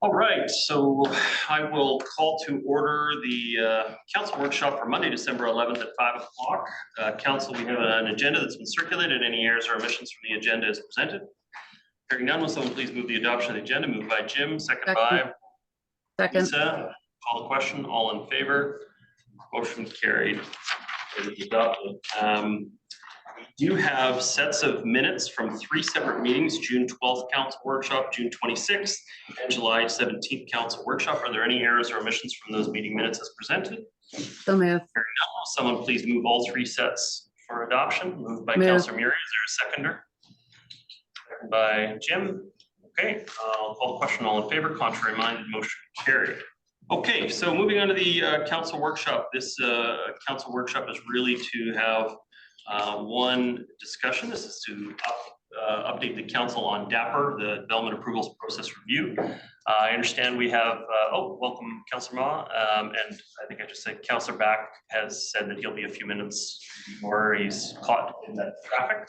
All right, so I will call to order the council workshop for Monday, December 11th at 5 o'clock. Council, we have an agenda that's been circulated. Any errors or omissions from the agenda is presented. Hearing none, will someone please move the adoption of the agenda? Moved by Jim, second by Lisa. Call the question. All in favor? Motion carried. It is adopted. We do have sets of minutes from 3 separate meetings: June 12th council workshop, June 26th, and July 17th council workshop. Are there any errors or omissions from those meeting minutes as presented? So moved. Someone please move all 3 sets for adoption. Moved by Councillor Murray. Is there a seconder? Second by Jim. Okay, I'll call the question. All in favor? Contrary minded? Motion carried. Okay, so moving on to the council workshop. This council workshop is really to have one discussion. This is to update the council on DAPR, the Development Approvals Process Review. I understand we have, welcome Councillor Ma, and I think I just said Councillor Back has said that he'll be a few minutes before he's caught in that traffic.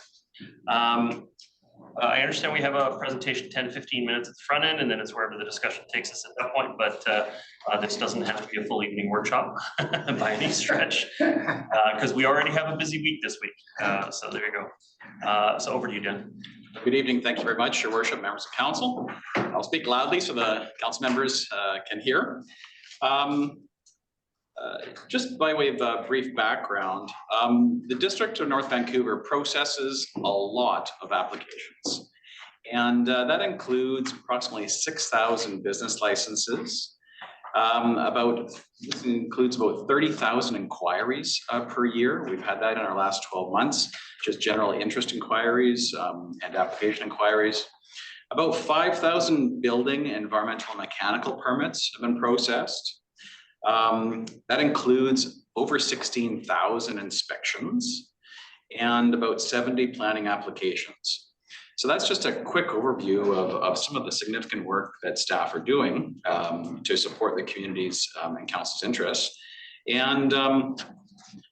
I understand we have a presentation 10 to 15 minutes at the front end, and then it's wherever the discussion takes us at that point, but this doesn't have to be a full evening workshop by any stretch, because we already have a busy week this week. So there you go. So over to you, Dan. Good evening. Thank you very much, Your Worship, members of council. I'll speak loudly so the council members can hear. Just by way of brief background, the District of North Vancouver processes a lot of applications, and that includes approximately 6,000 business licenses. This includes about 30,000 inquiries per year. We've had that in our last 12 months, just general interest inquiries and application inquiries. About 5,000 building, environmental, and mechanical permits have been processed. That includes over 16,000 inspections and about 70 planning applications. So that's just a quick overview of some of the significant work that staff are doing to support the community's and council's interests. And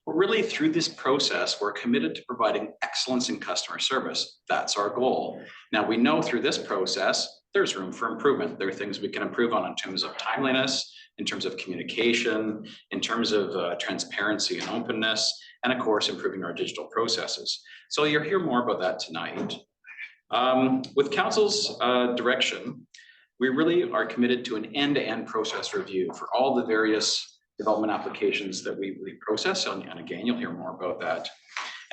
we're really, through this process, we're committed to providing excellence in customer service. That's our goal. Now, we know through this process, there's room for improvement. There are things we can improve on in terms of timeliness, in terms of communication, in terms of transparency and openness, and of course, improving our digital processes. So you'll hear more about that tonight. With council's direction, we really are committed to an end-to-end process review for all the various development applications that we process, and again, you'll hear more about that.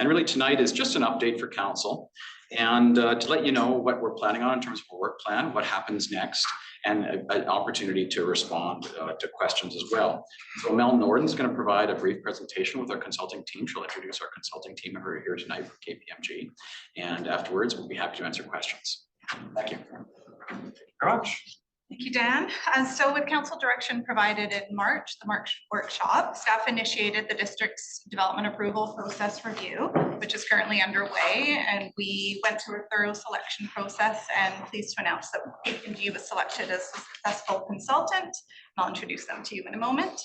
And really tonight is just an update for council, and to let you know what we're planning on in terms of a work plan, what happens next, and an opportunity to respond to questions as well. So Mel Norton is going to provide a brief presentation with our consulting team. She'll introduce our consulting team who are here tonight for KPMG. And afterwards, we'll be happy to answer questions. Thank you. Thank you very much. Thank you, Dan. So with council direction provided in March, the March workshop, staff initiated the district's development approval process review, which is currently underway. And we went through a thorough selection process, and pleased to announce that KPMG was selected as a successful consultant. And I'll introduce them to you in a moment.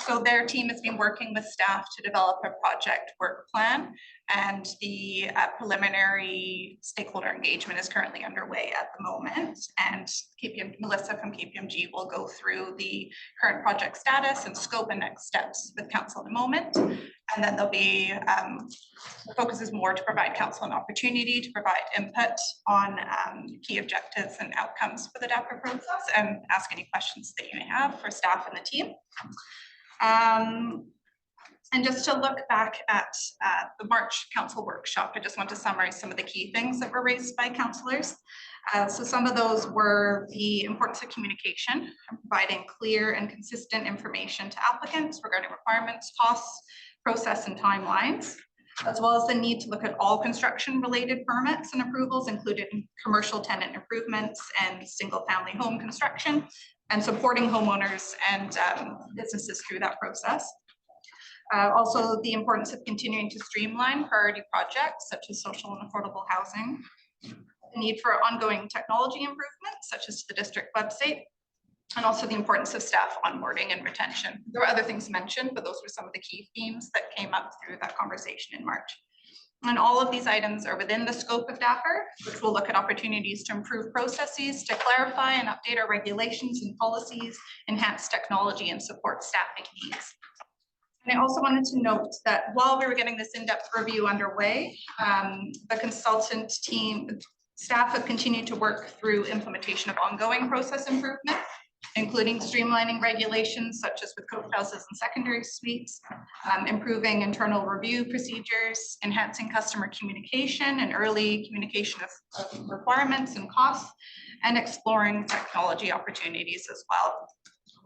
So their team has been working with staff to develop a project work plan, and the preliminary stakeholder engagement is currently underway at the moment. And Melissa from KPMG will go through the current project status and scope and next steps with council in a moment. And then there'll be, the focus is more to provide council an opportunity to provide input on key objectives and outcomes for the DAPR process, and ask any questions that you may have for staff and the team. And just to look back at the March council workshop, I just want to summarize some of the key things that were raised by councillors. So some of those were the importance of communication, providing clear and consistent information to applicants regarding requirements, costs, process, and timelines, as well as the need to look at all construction related permits and approvals, including commercial tenant improvements and single family home construction, and supporting homeowners and businesses through that process. Also, the importance of continuing to streamline priority projects such as social and affordable housing, the need for ongoing technology improvements such as the district website, and also the importance of staff onboarding and retention. There were other things mentioned, but those were some of the key themes that came up through that conversation in March. And all of these items are within the scope of DAPR, which will look at opportunities to improve processes, to clarify and update our regulations and policies, enhance technology, and support staffing needs. And I also wanted to note that while we were getting this in-depth review underway, the consultant team, staff have continued to work through implementation of ongoing process improvement, including streamlining regulations such as with coach houses and secondary suites, improving internal review procedures, enhancing customer communication and early communication of requirements and costs, and exploring technology opportunities as well.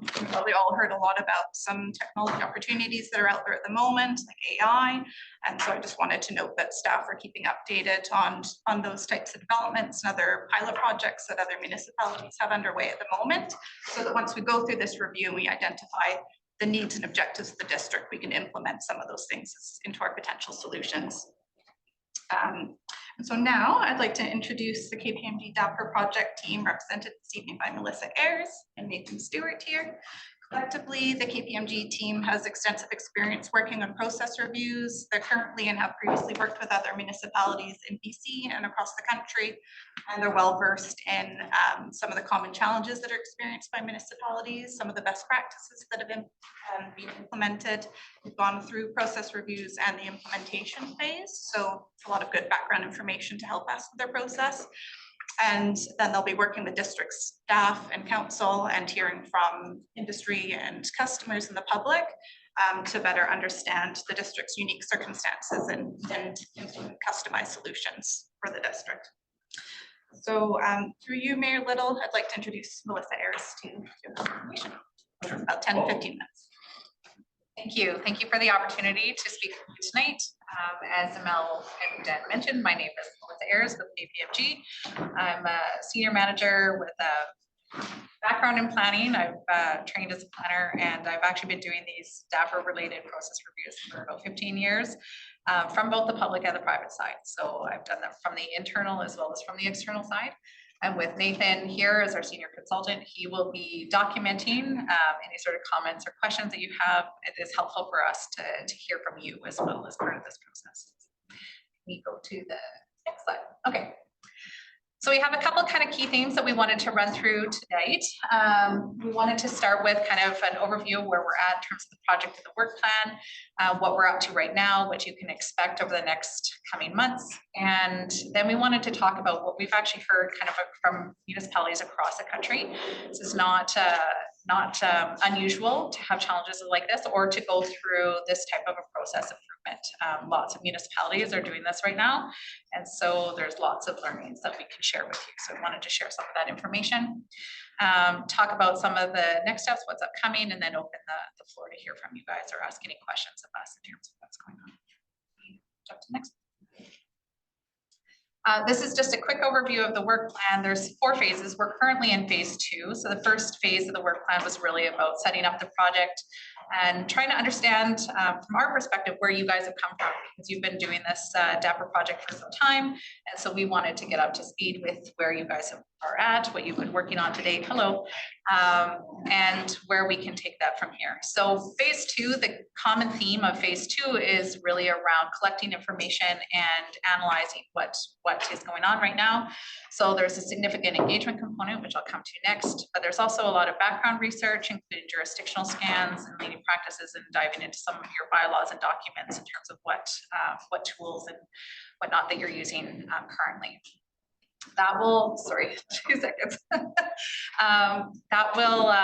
You've probably all heard a lot about some technology opportunities that are out there at the moment, like AI. And so I just wanted to note that staff are keeping updated on those types of developments and other pilot projects that other municipalities have underway at the moment. So that once we go through this review and we identify the needs and objectives of the district, we can implement some of those things into our potential solutions. And so now I'd like to introduce the KPMG DAPR project team represented this evening by Melissa Ayers and Nathan Stewart here. Collectively, the KPMG team has extensive experience working on process reviews. They're currently and have previously worked with other municipalities in BC and across the country. And they're well versed in some of the common challenges that are experienced by municipalities, some of the best practices that have been implemented. We've gone through process reviews and the implementation phase. So it's a lot of good background information to help us with their process. And then they'll be working with district staff and council and hearing from industry and customers and the public to better understand the district's unique circumstances and customize solutions for the district. So through you, Mayor Little, I'd like to introduce Melissa Ayers to your presentation for about 10 to 15 minutes. Thank you. Thank you for the opportunity to speak with you tonight. As Mel and Dan mentioned, my name is Melissa Ayers with KPMG. I'm a senior manager with a background in planning. I've trained as a planner, and I've actually been doing these DAPR related process reviews for about 15 years from both the public and the private side. So I've done them from the internal as well as from the external side. And with Nathan here as our senior consultant, he will be documenting any sort of comments or questions that you have. It is helpful for us to hear from you as well as part of this process. We go to the next slide. Okay. So we have a couple kind of key themes that we wanted to run through tonight. We wanted to start with kind of an overview of where we're at in terms of the project and the work plan, what we're up to right now, what you can expect over the next coming months. And then we wanted to talk about what we've actually heard kind of from municipalities across the country. This is not unusual to have challenges like this or to go through this type of a process improvement. Lots of municipalities are doing this right now. And so there's lots of learnings that we can share with you. So I wanted to share some of that information, talk about some of the next steps, what's upcoming, and then open the floor to hear from you guys or ask any questions of us in terms of what's going on. Jump to the next. This is just a quick overview of the work plan. There's 4 phases. We're currently in phase 2. So the first phase of the work plan was really about setting up the project and trying to understand from our perspective where you guys have come from, because you've been doing this DAPR project for some time. And so we wanted to get up to speed with where you guys are at, what you've been working on to date, hello, and where we can take that from here. So phase 2, the common theme of phase 2 is really around collecting information and analyzing what is going on right now. So there's a significant engagement component, which I'll come to next, but there's also a lot of background research, including jurisdictional scans and leading practices, and diving into some of your bylaws and documents in terms of what tools and whatnot that you're using currently. That will, sorry, 2 seconds. That will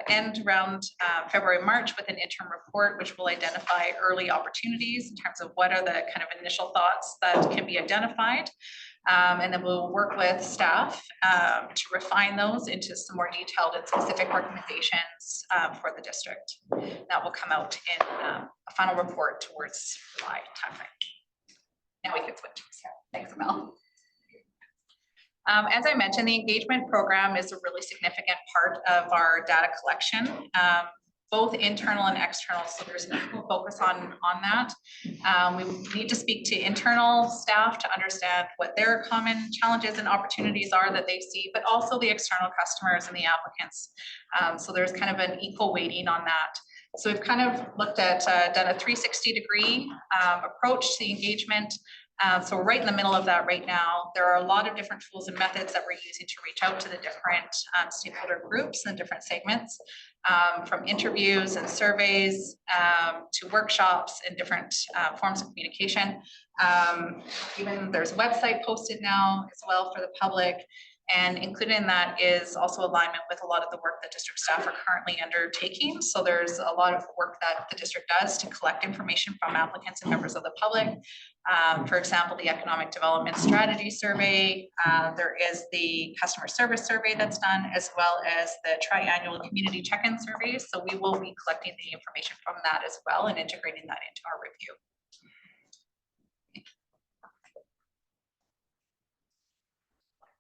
end around February, March with an interim report, which will identify early opportunities in terms of what are the kind of initial thoughts that can be identified. And then we'll work with staff to refine those into some more detailed and specific recommendations for the district. That will come out in a final report towards July timeframe. Now we can switch. Thanks, Mel. As I mentioned, the engagement program is a really significant part of our data collection, both internal and external. So there's a focus on that. We need to speak to internal staff to understand what their common challenges and opportunities are that they see, but also the external customers and the applicants. So there's kind of an equal weighting on that. So we've kind of looked at, done a 360-degree approach to the engagement. So we're right in the middle of that right now. There are a lot of different tools and methods that we're using to reach out to the different stakeholder groups and different segments, from interviews and surveys to workshops and different forms of communication. Even there's a website posted now as well for the public. And included in that is also alignment with a lot of the work that district staff are currently undertaking. So there's a lot of work that the district does to collect information from applicants and members of the public. For example, the economic development strategy survey. There is the customer service survey that's done, as well as the tri-annual community check-in surveys. So we will be collecting the information from that as well and integrating that into our review.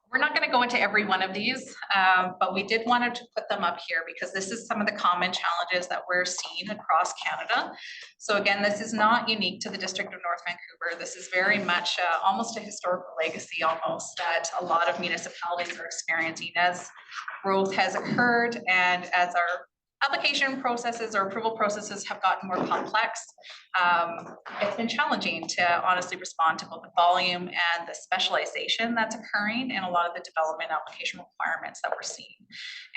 We're not going to go into every one of these, but we did want to put them up here because this is some of the common challenges that we're seeing across Canada. So again, this is not unique to the District of North Vancouver. This is very much almost a historical legacy almost that a lot of municipalities are experiencing as growth has occurred and as our application processes or approval processes have gotten more complex. It's been challenging to honestly respond to both the volume and the specialization that's occurring in a lot of the development application requirements that we're seeing.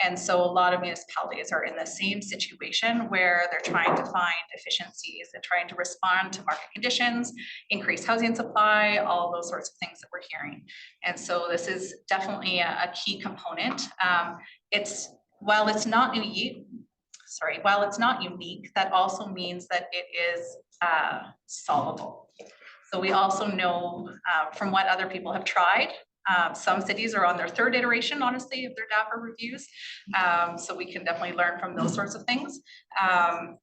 And so a lot of municipalities are in the same situation where they're trying to find efficiencies and trying to respond to market conditions, increase housing supply, all those sorts of things that we're hearing. And so this is definitely a key component. While it's not unique, that also means that it is solvable. So we also know from what other people have tried, some cities are on their third iteration, honestly, of their DAPR reviews. So we can definitely learn from those sorts of things. And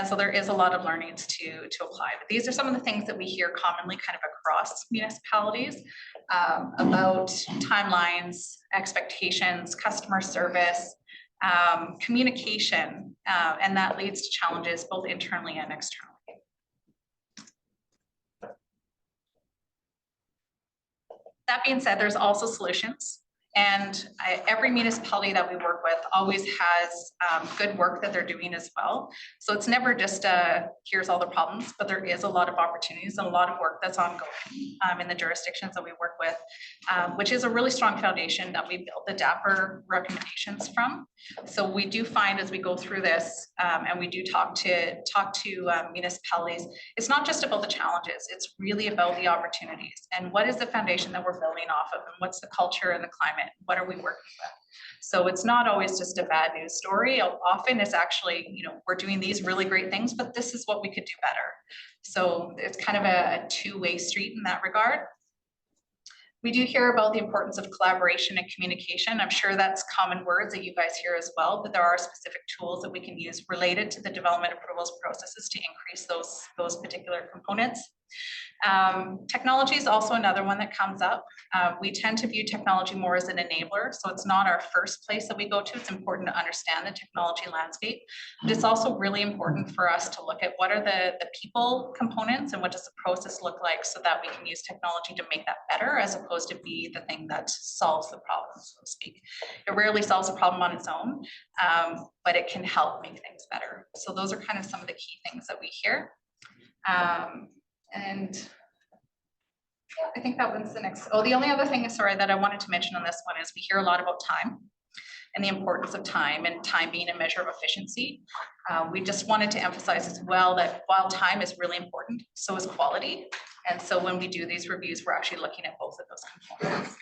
so there is a lot of learnings to apply. But these are some of the things that we hear commonly kind of across municipalities about timelines, expectations, customer service, communication, and that leads to challenges both internally and externally. That being said, there's also solutions. And every municipality that we work with always has good work that they're doing as well. So it's never just here's all the problems, but there is a lot of opportunities and a lot of work that's ongoing in the jurisdictions that we work with, which is a really strong foundation that we built the DAPR recommendations from. So we do find as we go through this and we do talk to municipalities, it's not just about the challenges, it's really about the opportunities and what is the foundation that we're building off of and what's the culture and the climate. What are we working with? So it's not always just a bad news story. Often it's actually, we're doing these really great things, but this is what we could do better. So it's kind of a two-way street in that regard. We do hear about the importance of collaboration and communication. I'm sure that's common words that you guys hear as well, but there are specific tools that we can use related to the development approvals processes to increase those particular components. Technology is also another one that comes up. We tend to view technology more as an enabler, so it's not our first place that we go to. It's important to understand the technology landscape, but it's also really important for us to look at what are the people components and what does the process look like so that we can use technology to make that better as opposed to be the thing that solves the problem, so to speak. It rarely solves a problem on its own, but it can help make things better. So those are kind of some of the key things that we hear. And yeah, I think that one's the next. Oh, the only other thing, sorry, that I wanted to mention on this one is we hear a lot about time and the importance of time and time being a measure of efficiency. We just wanted to emphasize as well that while time is really important, so is quality. And so when we do these reviews, we're actually looking at both of those components.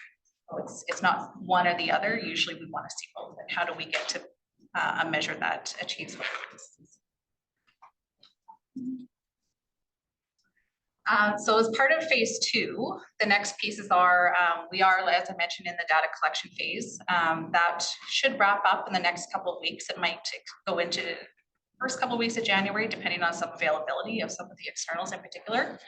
So it's not one or the other. Usually we want to see both. And how do we get to a measure that achieves both of those? So as part of phase 2, the next pieces are, we are, as I mentioned, in the data collection phase. That should wrap up in the next couple of weeks. It might go into first couple of weeks of January, depending on some availability of some of the externals in particular.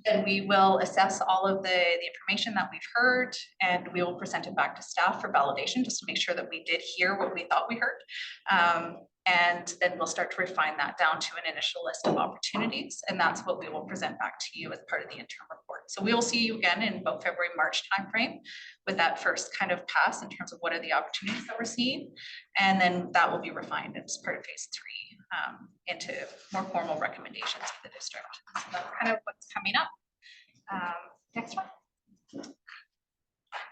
Then we will assess all of the information that we've heard, and we will present it back to staff for validation, just to make sure that we did hear what we thought we heard. And then we'll start to refine that down to an initial list of opportunities. And that's what we will present back to you as part of the interim report. So we will see you again in about February, March timeframe with that first kind of pass in terms of what are the opportunities that we're seeing. And then that will be refined as part of phase 3 into more formal recommendations for the district. So that's kind of what's coming up. Next one.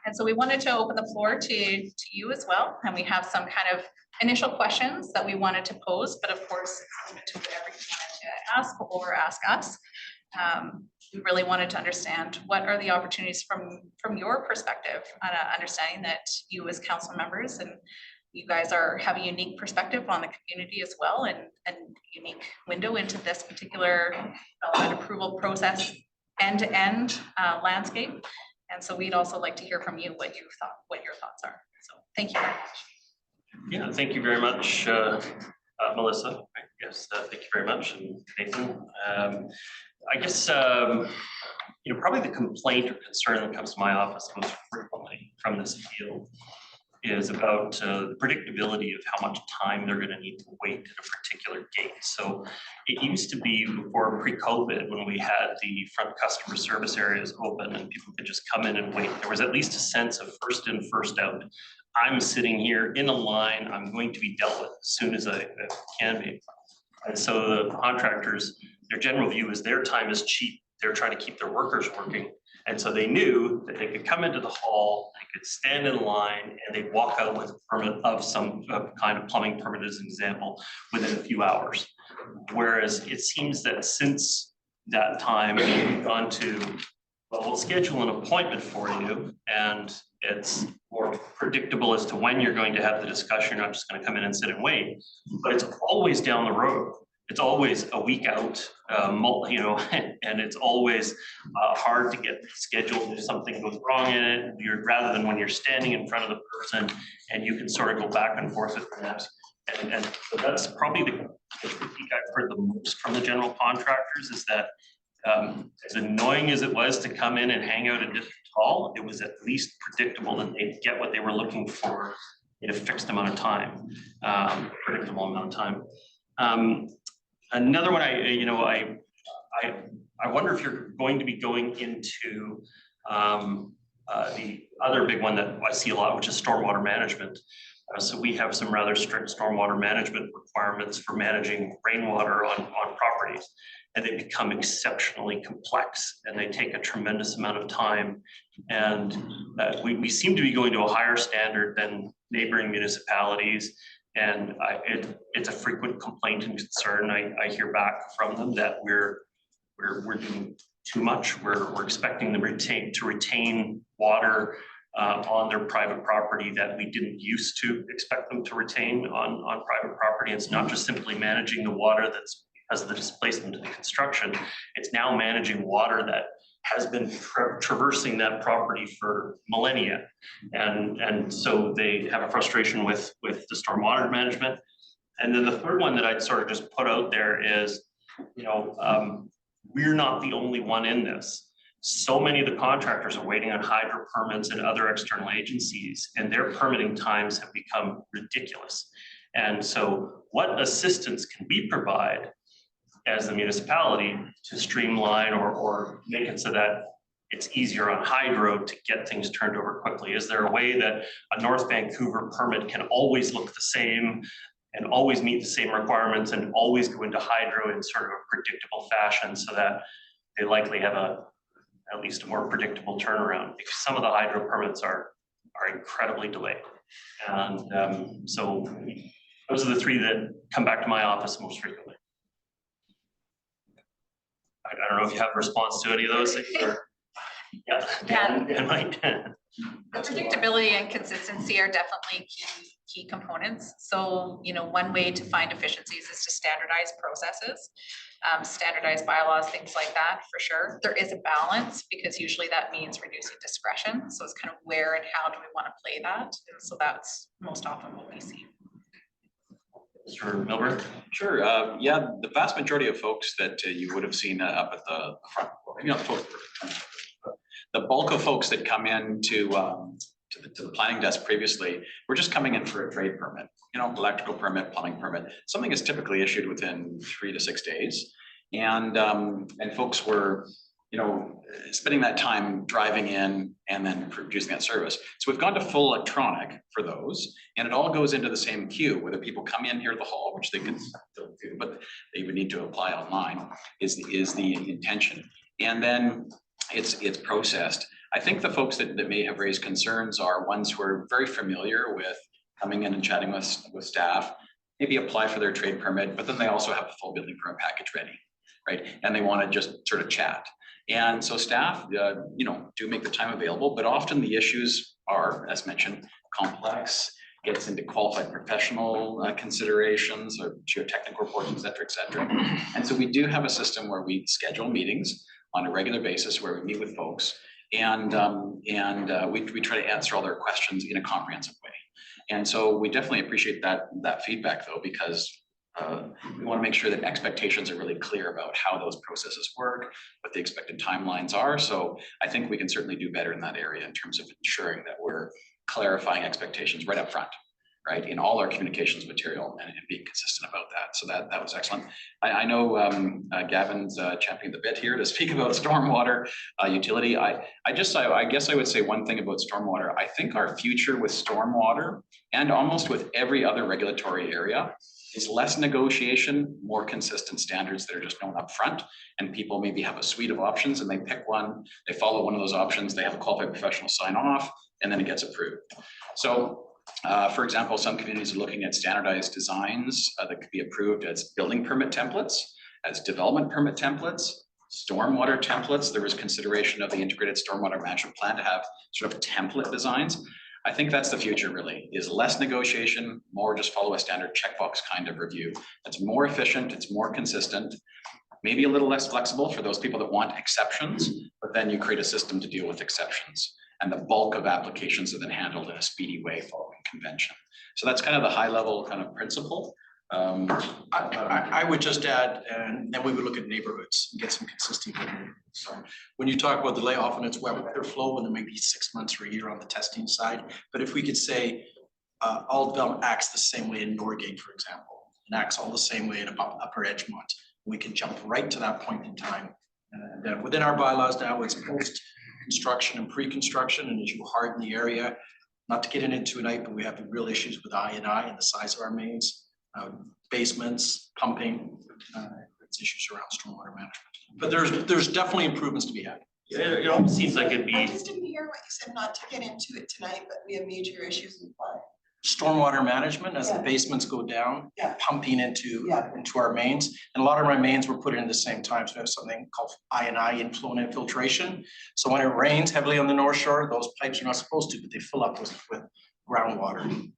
And so we wanted to open the floor to you as well, and we have some kind of initial questions that we wanted to pose, but of course, it's open to whatever you wanted to ask or ask us. We really wanted to understand what are the opportunities from your perspective, understanding that you as council members and you guys have a unique perspective on the community as well, and unique window into this particular development approval process, end-to-end landscape. And so we'd also like to hear from you what your thoughts are. So thank you very much. Yeah, thank you very much, Melissa. Yes, thank you very much, and Nathan. I guess probably the complaint or concern that comes to my office most frequently from this field is about the predictability of how much time they're going to need to wait at a particular gate. So it used to be before pre-COVID, when we had the front customer service areas open and people could just come in and wait, there was at least a sense of first in, first out. I'm sitting here in a line, I'm going to be dealt with as soon as I can be. And so the contractors, their general view is their time is cheap. They're trying to keep their workers working. And so they knew that they could come into the hall, they could stand in line, and they'd walk out with a permit of some kind of plumbing permit, as an example, within a few hours. Whereas it seems that since that time, we've gone to, well, we'll schedule an appointment for you, and it's more predictable as to when you're going to have the discussion. You're not just going to come in and sit and wait, but it's always down the road. It's always a week out, and it's always hard to get scheduled if something goes wrong in it. Rather than when you're standing in front of the person and you can sort of go back and forth with them. And so that's probably the critique I've heard the most from the general contractors, is that as annoying as it was to come in and hang out in district hall, it was at least predictable that they'd get what they were looking for in a fixed amount of time, predictable amount of time. Another one, I wonder if you're going to be going into the other big one that I see a lot, which is stormwater management. So we have some rather strict stormwater management requirements for managing rainwater on properties, and they become exceptionally complex, and they take a tremendous amount of time. And we seem to be going to a higher standard than neighboring municipalities. And it's a frequent complaint and concern. I hear back from them that we're doing too much. We're expecting them to retain water on their private property that we didn't used to expect them to retain on private property. It's not just simply managing the water that's because of the displacement of the construction. It's now managing water that has been traversing that property for millennia. And so they have a frustration with the stormwater management. And then the third one that I'd sort of just put out there is, we're not the only one in this. So many of the contractors are waiting on hydro permits and other external agencies, and their permitting times have become ridiculous. And so what assistance can we provide as the municipality to streamline or make it so that it's easier on hydro to get things turned over quickly? Is there a way that a North Vancouver permit can always look the same and always meet the same requirements and always go into hydro in sort of a predictable fashion, so that they likely have at least a more predictable turnaround? Because some of the hydro permits are incredibly delayed. And so those are the three that come back to my office most frequently. I don't know if you have a response to any of those. Yeah. The predictability and consistency are definitely key components. So, one way to find efficiencies is to standardize processes, standardize bylaws, things like that, for sure. There is a balance, because usually that means reducing discretion. So it's kind of where and how do we want to play that? And so that's most often what we see. Mr. Milburn? Sure. Yeah, the vast majority of folks that you would have seen up at the front, the bulk of folks that come in to the planning desk previously were just coming in for a trade permit, electrical permit, plumbing permit. Something is typically issued within 3 to 6 days, and folks were spending that time driving in and then producing that service. So we've gone to full electronic for those, and it all goes into the same queue. Whether people come in here to the hall, which they can still do, but they would need to apply online, is the intention. And then it's processed. I think the folks that may have raised concerns are ones who are very familiar with coming in and chatting with staff, maybe apply for their trade permit, but then they also have the full building permit package ready, right? And they want to just sort of chat. And so staff, you know, do make the time available, but often the issues are, as mentioned, complex, gets into qualified professional considerations or geotechnical reports, et cetera, et cetera. And so we do have a system where we schedule meetings on a regular basis where we meet with folks and we try to answer all their questions in a comprehensive way. And so we definitely appreciate that feedback though, because we want to make sure that expectations are really clear about how those processes work, what the expected timelines are. So I think we can certainly do better in that area in terms of ensuring that we're clarifying expectations right up front, right, in all our communications material and being consistent about that. So that was excellent. I know Gavin's championing the bit here to speak about stormwater utility. I guess I would say one thing about stormwater. I think our future with stormwater and almost with every other regulatory area is less negotiation, more consistent standards that are just known up front, and people maybe have a suite of options and they pick one, they follow one of those options, they have a qualified professional sign off, and then it gets approved. So for example, some communities are looking at standardized designs that could be approved as building permit templates, as development permit templates, stormwater templates. There was consideration of the integrated stormwater management plan to have sort of template designs. I think that's the future really, is less negotiation, more just follow a standard checkbox kind of review. That's more efficient, it's more consistent, maybe a little less flexible for those people that want exceptions, but then you create a system to deal with exceptions. And the bulk of applications are then handled in a speedy way following convention. So that's kind of the high level kind of principle. I would just add, and then we would look at neighborhoods and get some consistency. So when you talk about delay, often it's weather flow, and there may be 6 months or a year on the testing side. But if we could say all development acts the same way in Norgate, for example, and acts all the same way in Upper Edgemont, we can jump right to that point in time. And within our bylaws now, it's post-construction and pre-construction, and as you harden the area, not to get into tonight, but we have real issues with I&I and the size of our mains. Basements, pumping, it's issues around stormwater management. But there's definitely improvements to be had. It almost seems like it'd be. I just didn't hear what you said, not to get into it tonight, but we have major issues in play. Stormwater management, as the basements go down, pumping into our mains. And a lot of our mains were put in at the same time. So we have something called I&I, inflow and infiltration. So when it rains heavily on the North Shore, those pipes are not supposed to, but they fill up with groundwater.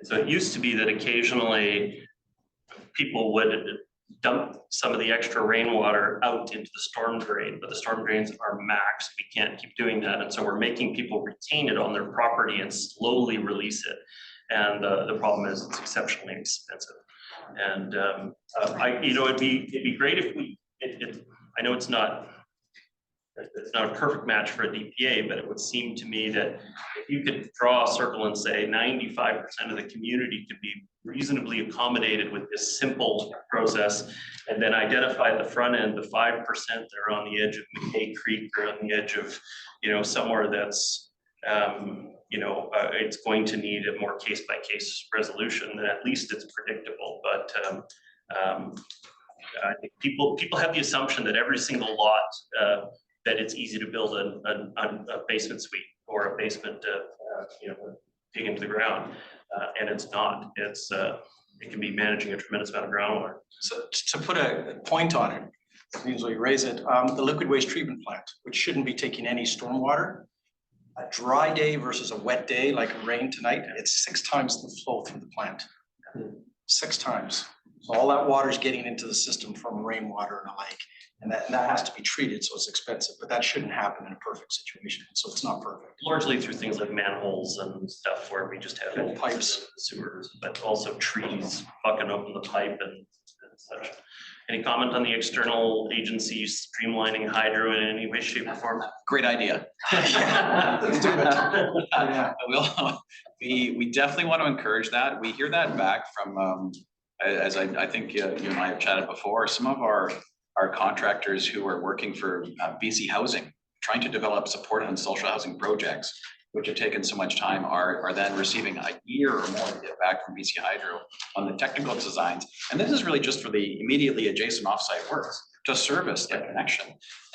So it used to be that occasionally people would dump some of the extra rainwater out into the storm drain, but the storm drains are maxed. We can't keep doing that. And so we're making people retain it on their property and slowly release it. And the problem is it's exceptionally expensive. And it'd be great if we, I know it's not a perfect match for a DPA, but it would seem to me that if you could draw a circle and say 95% of the community could be reasonably accommodated with this simple process, and then identify at the front end, the 5% that are on the edge of McKay Creek or on the edge of, somewhere that's, it's going to need a more case-by-case resolution, then at least it's predictable. But I think people have the assumption that every single lot, that it's easy to build a basement suite or a basement, dig into the ground, and it's not. It can be managing a tremendous amount of groundwater. So to put a point on it, means we raise it, the liquid waste treatment plant, which shouldn't be taking any stormwater, a dry day versus a wet day, like rain tonight, it's 6 times the flow through the plant. 6 times. So all that water is getting into the system from rainwater and a lake. And that has to be treated, so it's expensive, but that shouldn't happen in a perfect situation. So it's not perfect. Largely through things like manholes and stuff where we just have pipes, sewers, but also trees bucking open the pipe and such. Any comment on the external agency streamlining hydro in any way, shape, or form? Great idea. Let's do it. We definitely want to encourage that. We hear that back from, as I think you and I have chatted before, some of our contractors who are working for BC Housing, trying to develop supportive and social housing projects, which have taken so much time, are then receiving a year or more to get back from BC Hydro on the technical designs. And this is really just for the immediately adjacent offsite works. to service that connection.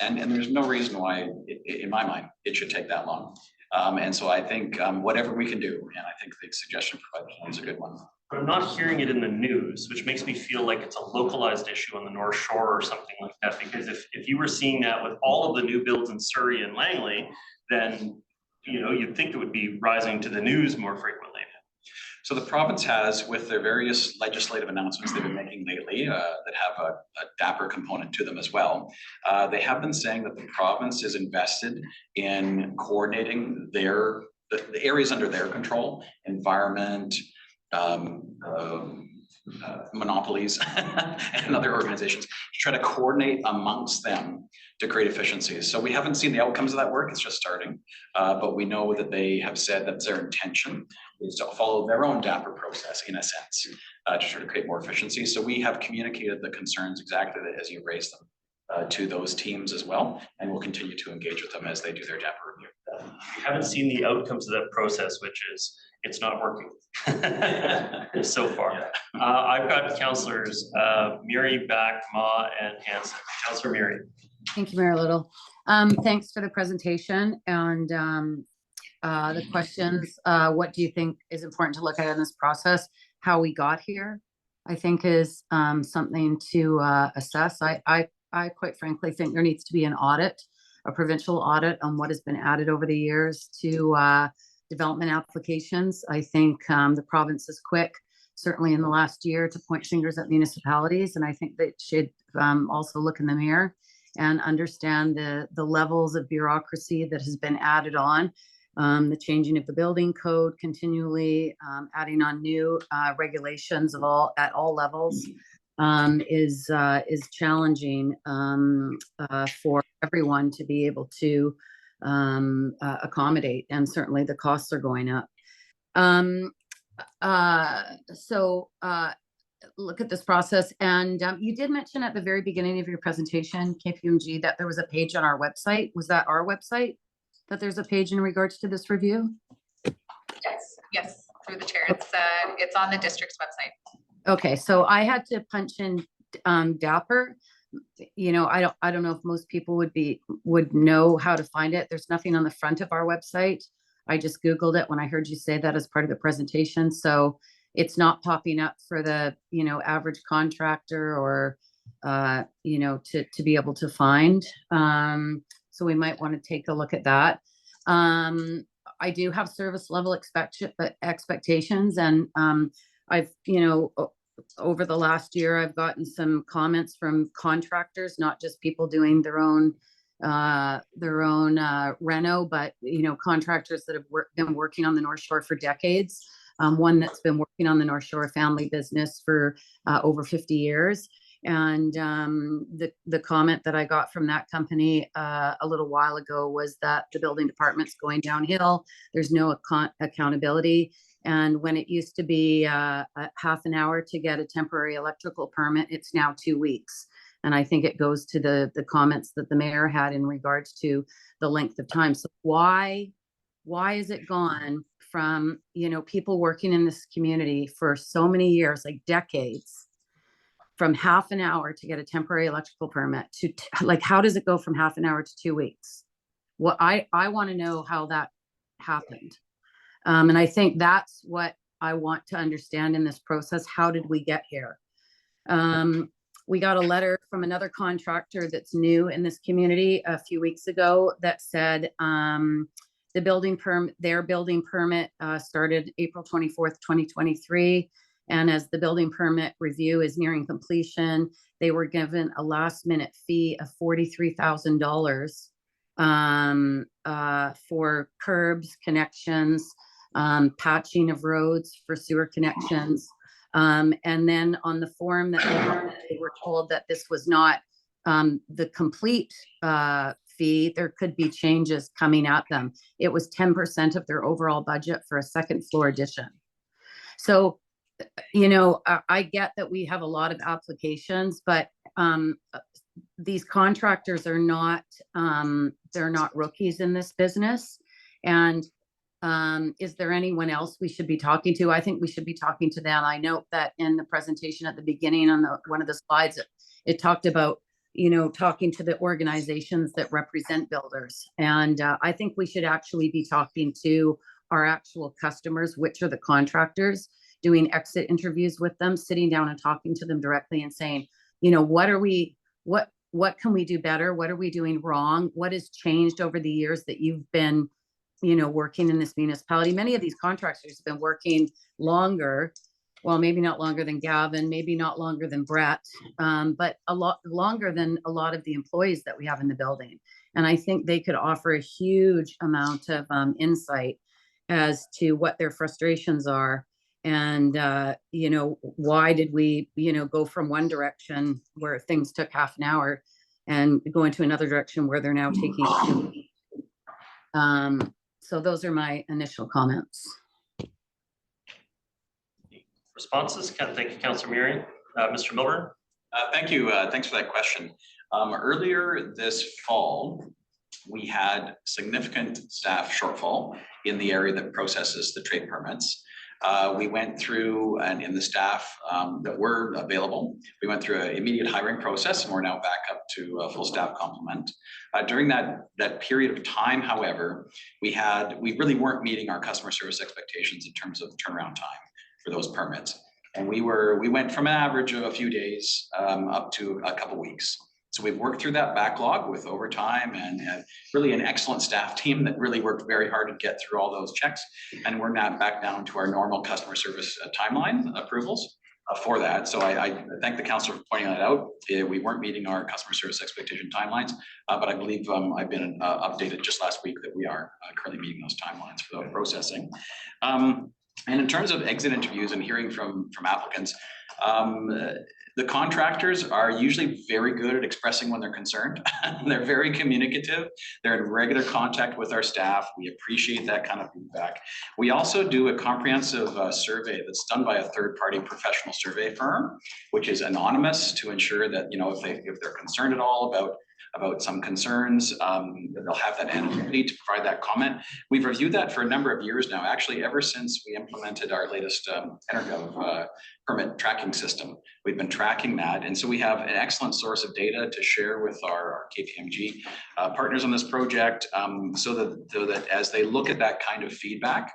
And there's no reason why, in my mind, it should take that long. And so I think whatever we can do, and I think the suggestion provided is a good one. But I'm not hearing it in the news, which makes me feel like it's a localized issue on the North Shore or something like that. Because if you were seeing that with all of the new builds in Surrey and Langley, then you'd think it would be rising to the news more frequently. So the province has, with their various legislative announcements they've been making lately that have a DAPR component to them as well, they have been saying that the province is invested in coordinating the areas under their control, environment, monopolies and other organizations, to try to coordinate amongst them to create efficiencies. So we haven't seen the outcomes of that work, it's just starting, but we know that they have said that their intention is to follow their own DAPR process in a sense, to try to create more efficiency. So we have communicated the concerns exactly as you raised them to those teams as well, and we'll continue to engage with them as they do their DAPR review. We haven't seen the outcomes of that process, which is it's not working so far. I've got councillors Murray, Back, Ma, and Hanson. Councillor Murray. Thank you, Mayor Little. Thanks for the presentation and the questions. What do you think is important to look at in this process? How we got here, I think, is something to assess. I quite frankly think there needs to be an audit, a provincial audit on what has been added over the years to development applications. I think the province is quick, certainly in the last year, to point fingers at municipalities. And I think they should also look in the mirror and understand the levels of bureaucracy that has been added on. The changing of the building code continually, adding on new regulations at all levels is challenging for everyone to be able to accommodate, and certainly the costs are going up. So look at this process, and you did mention at the very beginning of your presentation, KPMG, that there was a page on our website. Was that our website, that there's a page in regards to this review? Yes, through the chair. It's on the district's website. Okay, so I had to punch in DAPR. I don't know if most people would know how to find it. There's nothing on the front of our website. I just Googled it when I heard you say that as part of the presentation. So it's not popping up for the, average contractor or, to be able to find. So we might want to take a look at that. I do have service level expectations, and I've, over the last year, I've gotten some comments from contractors, not just people doing their own reno, but contractors that have been working on the North Shore for decades. One that's been working on the North Shore family business for over 50 years. And the comment that I got from that company a little while ago was that the building department's going downhill. There's no accountability. And when it used to be a half an hour to get a temporary electrical permit, it's now 2 weeks. And I think it goes to the comments that the mayor had in regards to the length of time. So why is it gone from, people working in this community for so many years, like decades, from half an hour to get a temporary electrical permit to how does it go from half an hour to 2 weeks? Well, I want to know how that happened. And I think that's what I want to understand in this process. How did we get here? We got a letter from another contractor that's new in this community a few weeks ago that said their building permit started April 24th, 2023. And as the building permit review is nearing completion, they were given a last minute fee of $43,000 for curbs, connections, patching of roads for sewer connections. And then on the form that they were told that this was not the complete fee, there could be changes coming at them. It was 10% of their overall budget for a second floor addition. So, I get that we have a lot of applications, but these contractors are not, they're not rookies in this business. And is there anyone else we should be talking to? I think we should be talking to them. I note that in the presentation at the beginning on one of the slides, it talked about talking to the organizations that represent builders. And I think we should actually be talking to our actual customers, which are the contractors, doing exit interviews with them, sitting down and talking to them directly and saying, what can we do better? What are we doing wrong? What has changed over the years that you've been, working in this municipality? Many of these contractors have been working longer. Well, maybe not longer than Gavin, maybe not longer than Brett, but a lot longer than a lot of the employees that we have in the building. And I think they could offer a huge amount of insight as to what their frustrations are. And, why did we, go from one direction where things took half an hour and go into another direction where they're now taking 2 weeks. So those are my initial comments. Responses? Thank you, Councillor Murray. Mr. Milburn? Thank you. Thanks for that question. Earlier this fall, we had significant staff shortfall in the area that processes the trade permits. We went through, and in the staff that were available, we went through an immediate hiring process, and we're now back up to a full staff complement. During that period of time, however, we really weren't meeting our customer service expectations in terms of turnaround time for those permits. And we went from an average of a few days up to a couple weeks. So we've worked through that backlog with overtime and really an excellent staff team that really worked very hard to get through all those checks. And we're now back down to our normal customer service timeline approvals for that. So I thank the council for pointing that out. We weren't meeting our customer service expectation timelines, but I believe I've been updated just last week that we are currently meeting those timelines for the processing. And in terms of exit interviews and hearing from applicants, the contractors are usually very good at expressing when they're concerned. They're very communicative. They're in regular contact with our staff. We appreciate that kind of feedback. We also do a comprehensive survey that's done by a third-party professional survey firm, which is anonymous to ensure that, if they're concerned at all about some concerns, they'll have that anonymity to provide that comment. We've reviewed that for a number of years now, actually ever since we implemented our latest Energov permit tracking system. We've been tracking that, and so we have an excellent source of data to share with our KPMG partners on this project, so that as they look at that kind of feedback,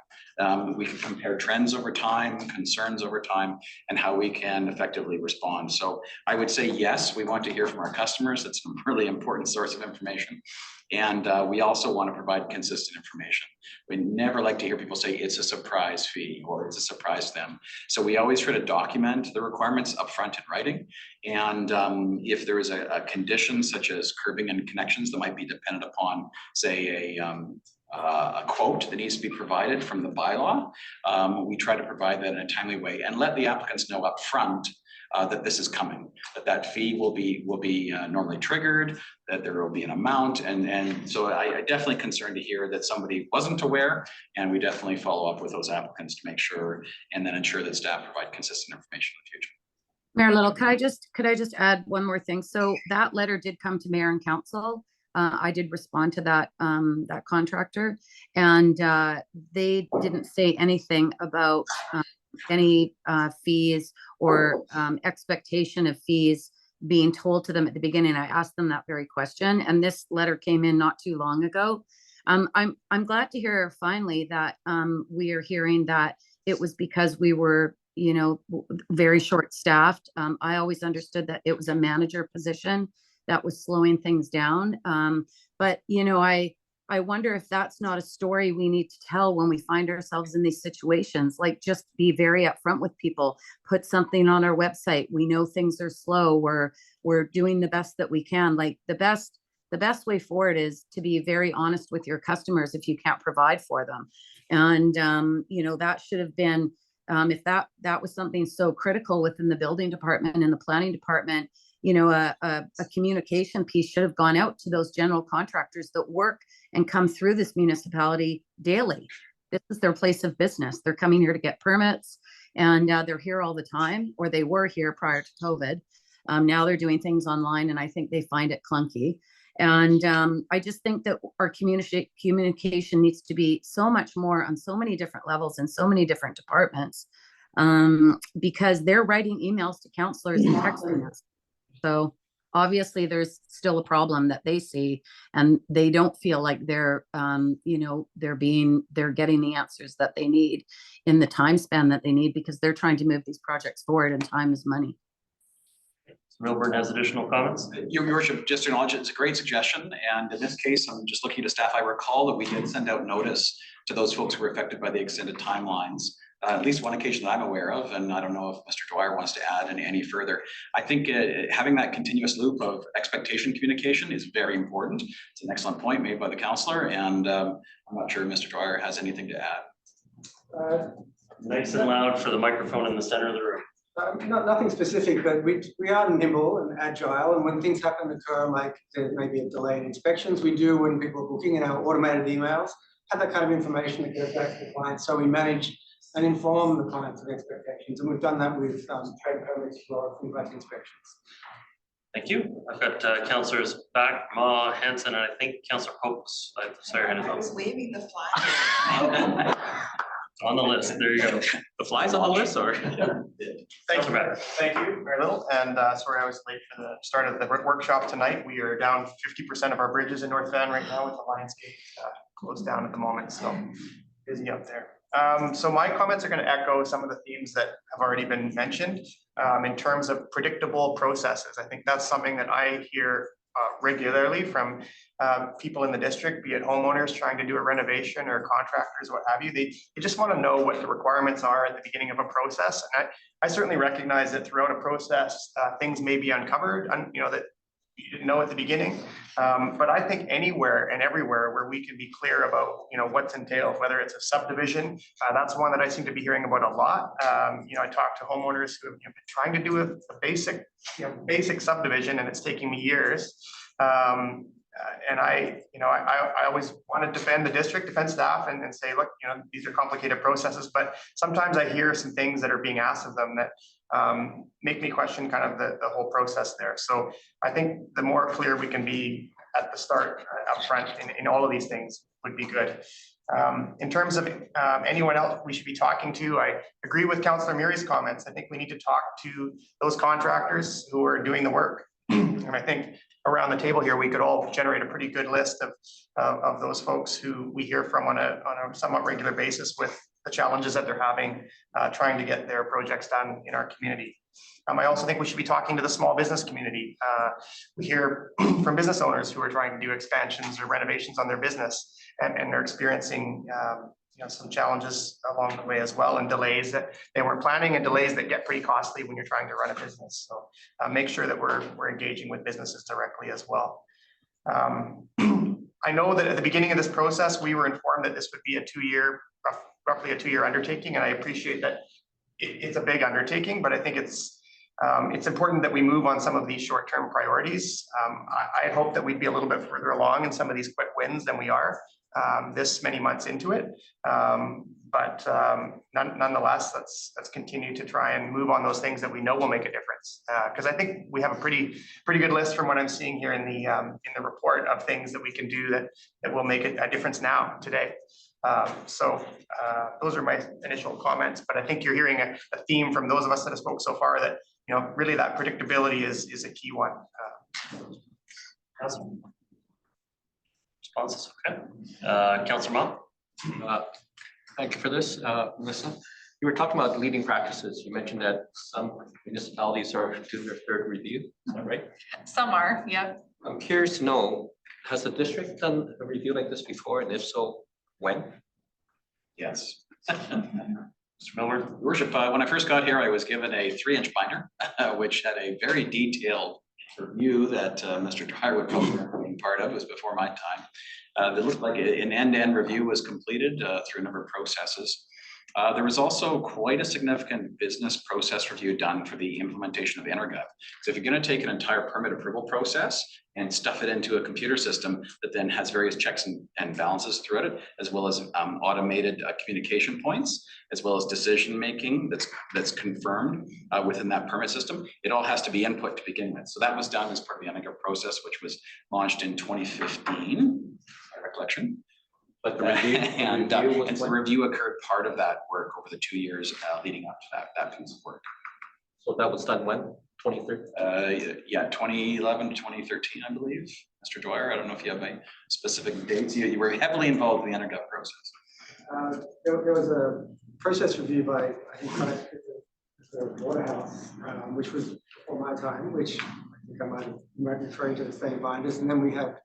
we can compare trends over time, concerns over time, and how we can effectively respond. So I would say, yes, we want to hear from our customers. That's a really important source of information. And we also want to provide consistent information. We never like to hear people say it's a surprise fee or it's a surprise to them. So we always try to document the requirements upfront in writing. And if there is a condition such as curbing and connections that might be dependent upon, say, a quote that needs to be provided from the bylaw, we try to provide that in a timely way and let the applicants know up front that this is coming, that fee will be normally triggered, that there will be an amount. And so I definitely concerned to hear that somebody wasn't aware, and we definitely follow up with those applicants to make sure and then ensure that staff provide consistent information in the future. Mayor Little, could I just add one more thing? So that letter did come to mayor and council. I did respond to that contractor, and they didn't say anything about any fees or expectation of fees being told to them at the beginning. I asked them that very question, and this letter came in not too long ago. I'm glad to hear finally that we are hearing that it was because we were, very short-staffed. I always understood that it was a manager position that was slowing things down. But, I wonder if that's not a story we need to tell when we find ourselves in these situations. Like, just be very upfront with people, put something on our website. We know things are slow. We're doing the best that we can. Like, the best way forward is to be very honest with your customers if you can't provide for them. And, that should have been, if that was something so critical within the building department and the planning department, a communication piece should have gone out to those general contractors that work and come through this municipality daily. This is their place of business. They're coming here to get permits, and they're here all the time, or they were here prior to COVID. Now they're doing things online, and I think they find it clunky. And I just think that our communication needs to be so much more on so many different levels and so many different departments, because they're writing emails to councillors and texting us. So obviously there's still a problem that they see, and they don't feel like they're, they're getting the answers that they need in the time span that they need, because they're trying to move these projects forward, and time is money. Milburn has additional comments. Your worship, just to acknowledge, it's a great suggestion. And in this case, I'm just looking to staff. I recall that we did send out notice to those folks who were affected by the extended timelines. At least one occasion that I'm aware of, and I don't know if Mr. Dwyer wants to add any further. I think having that continuous loop of expectation communication is very important. It's an excellent point made by the councillor, and I'm not sure Mr. Dwyer has anything to add. Nice and loud for the microphone in the center of the room. Nothing specific, but we are nimble and agile, and when things occur, like there may be a delay in inspections, we do, when people are booking in our automated emails, have that kind of information that goes back to the client, so we manage and inform the clients of expectations, and we've done that with trade permits for things like inspections. Thank you. I've got councillors Back, Ma, Hanson, and I think Councillor Popes. Sorry, I was waving the flag. on the list. There you go. The fly's on the list, or? Thank you. Thank you, very little. And sorry, I was late for the start of the workshop tonight. We are down 50% of our bridges in North Van right now with the Lions Gate closed down at the moment. So busy up there. So my comments are going to echo some of the themes that have already been mentioned in terms of predictable processes. I think that's something that I hear regularly from people in the district, be it homeowners trying to do a renovation or contractors, what have you. They just want to know what the requirements are at the beginning of a process. And I certainly recognize that throughout a process, things may be uncovered, that you didn't know at the beginning. But I think anywhere and everywhere where we can be clear about, what's entailed, whether it's a subdivision, that's one that I seem to be hearing about a lot. I talk to homeowners who have been trying to do a basic subdivision, and it's taking me years. And I always want to defend the district, defend staff, and say, look, these are complicated processes, but sometimes I hear some things that are being asked of them that make me question kind of the whole process there. So I think the more clear we can be at the start, up front in all of these things would be good. In terms of anyone else we should be talking to, I agree with Councillor Murray's comments. I think we need to talk to those contractors who are doing the work. And I think around the table here, we could all generate a pretty good list of those folks who we hear from on a somewhat regular basis with the challenges that they're having trying to get their projects done in our community. I also think we should be talking to the small business community. We hear from business owners who are trying to do expansions or renovations on their business, and they're experiencing some challenges along the way as well, and delays that they weren't planning, and delays that get pretty costly when you're trying to run a business. So make sure that we're engaging with businesses directly as well. I know that at the beginning of this process, we were informed that this would be a roughly a two-year undertaking, and I appreciate that it's a big undertaking, but I think it's important that we move on some of these short-term priorities. I hope that we'd be a little bit further along in some of these quick wins than we are this many months into it. But nonetheless, let's continue to try and move on those things that we know will make a difference. Because I think we have a pretty good list from what I'm seeing here in the report of things that we can do that will make a difference now, today. So those are my initial comments, but I think you're hearing a theme from those of us that have spoke so far that, really that predictability is a key one. Responses, okay. Councillor Mott. Thank you for this, Melissa. You were talking about leading practices. You mentioned that some municipalities are doing their third review, is that right? Some are, yeah. I'm curious to know, has the district done a review like this before, and if so, when? Yes. Mr. Milburn. Your worship, when I first got here, I was given a 3-inch binder, which had a very detailed review that Mr. Dwyer would probably remember being part of. It was before my time. That looked like an end-to-end review was completed through a number of processes. There was also quite a significant business process review done for the implementation of Energov. So if you're going to take an entire permit approval process and stuff it into a computer system that then has various checks and balances throughout it, as well as automated communication points, as well as decision making that's confirmed within that permit system, it all has to be input to begin with. So that was done as part of the Energov process, which was launched in 2015, my recollection. But the review, and the review occurred part of that work over the 2 years leading up to that piece of work. So that was done when? 2013? Yeah, 2011 to 2013, I believe. Mr. Dwyer, I don't know if you have any specific dates. You were heavily involved in the intergov process. There was a process review by, I think, the Waterhouse, which was before my time, which I think I might be referring to the same binders. And then we had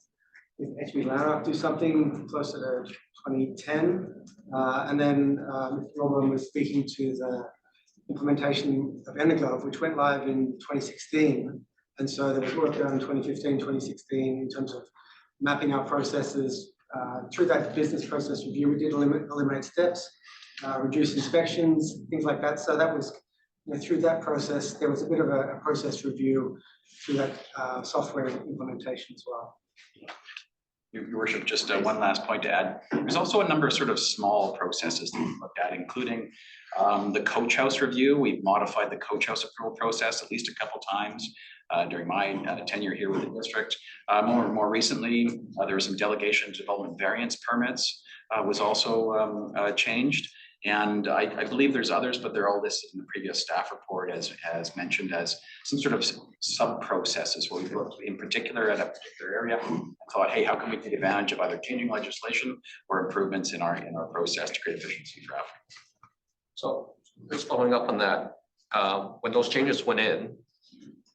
HB Lanark do something closer to 2010. And then Mr. Norman was speaking to the implementation of Energov, which went live in 2016. And so there was work done in 2015, 2016 in terms of mapping our processes. Through that business process review, we did eliminate steps, reduce inspections, things like that. So that was, through that process, there was a bit of a process review through that software implementation as well. Your worship, just one last point to add. There's also a number of sort of small processes that we looked at, including the coach house review. We've modified the coach house approval process at least a couple times during my tenure here with the district. More recently, there were some delegation development variance permits was also changed. And I believe there's others, but they're all listed in the previous staff report as mentioned as some sort of sub-processes where we looked in particular at a particular area and thought, hey, how can we take advantage of either changing legislation or improvements in our process to create efficiency for applicants. So just following up on that, when those changes went in,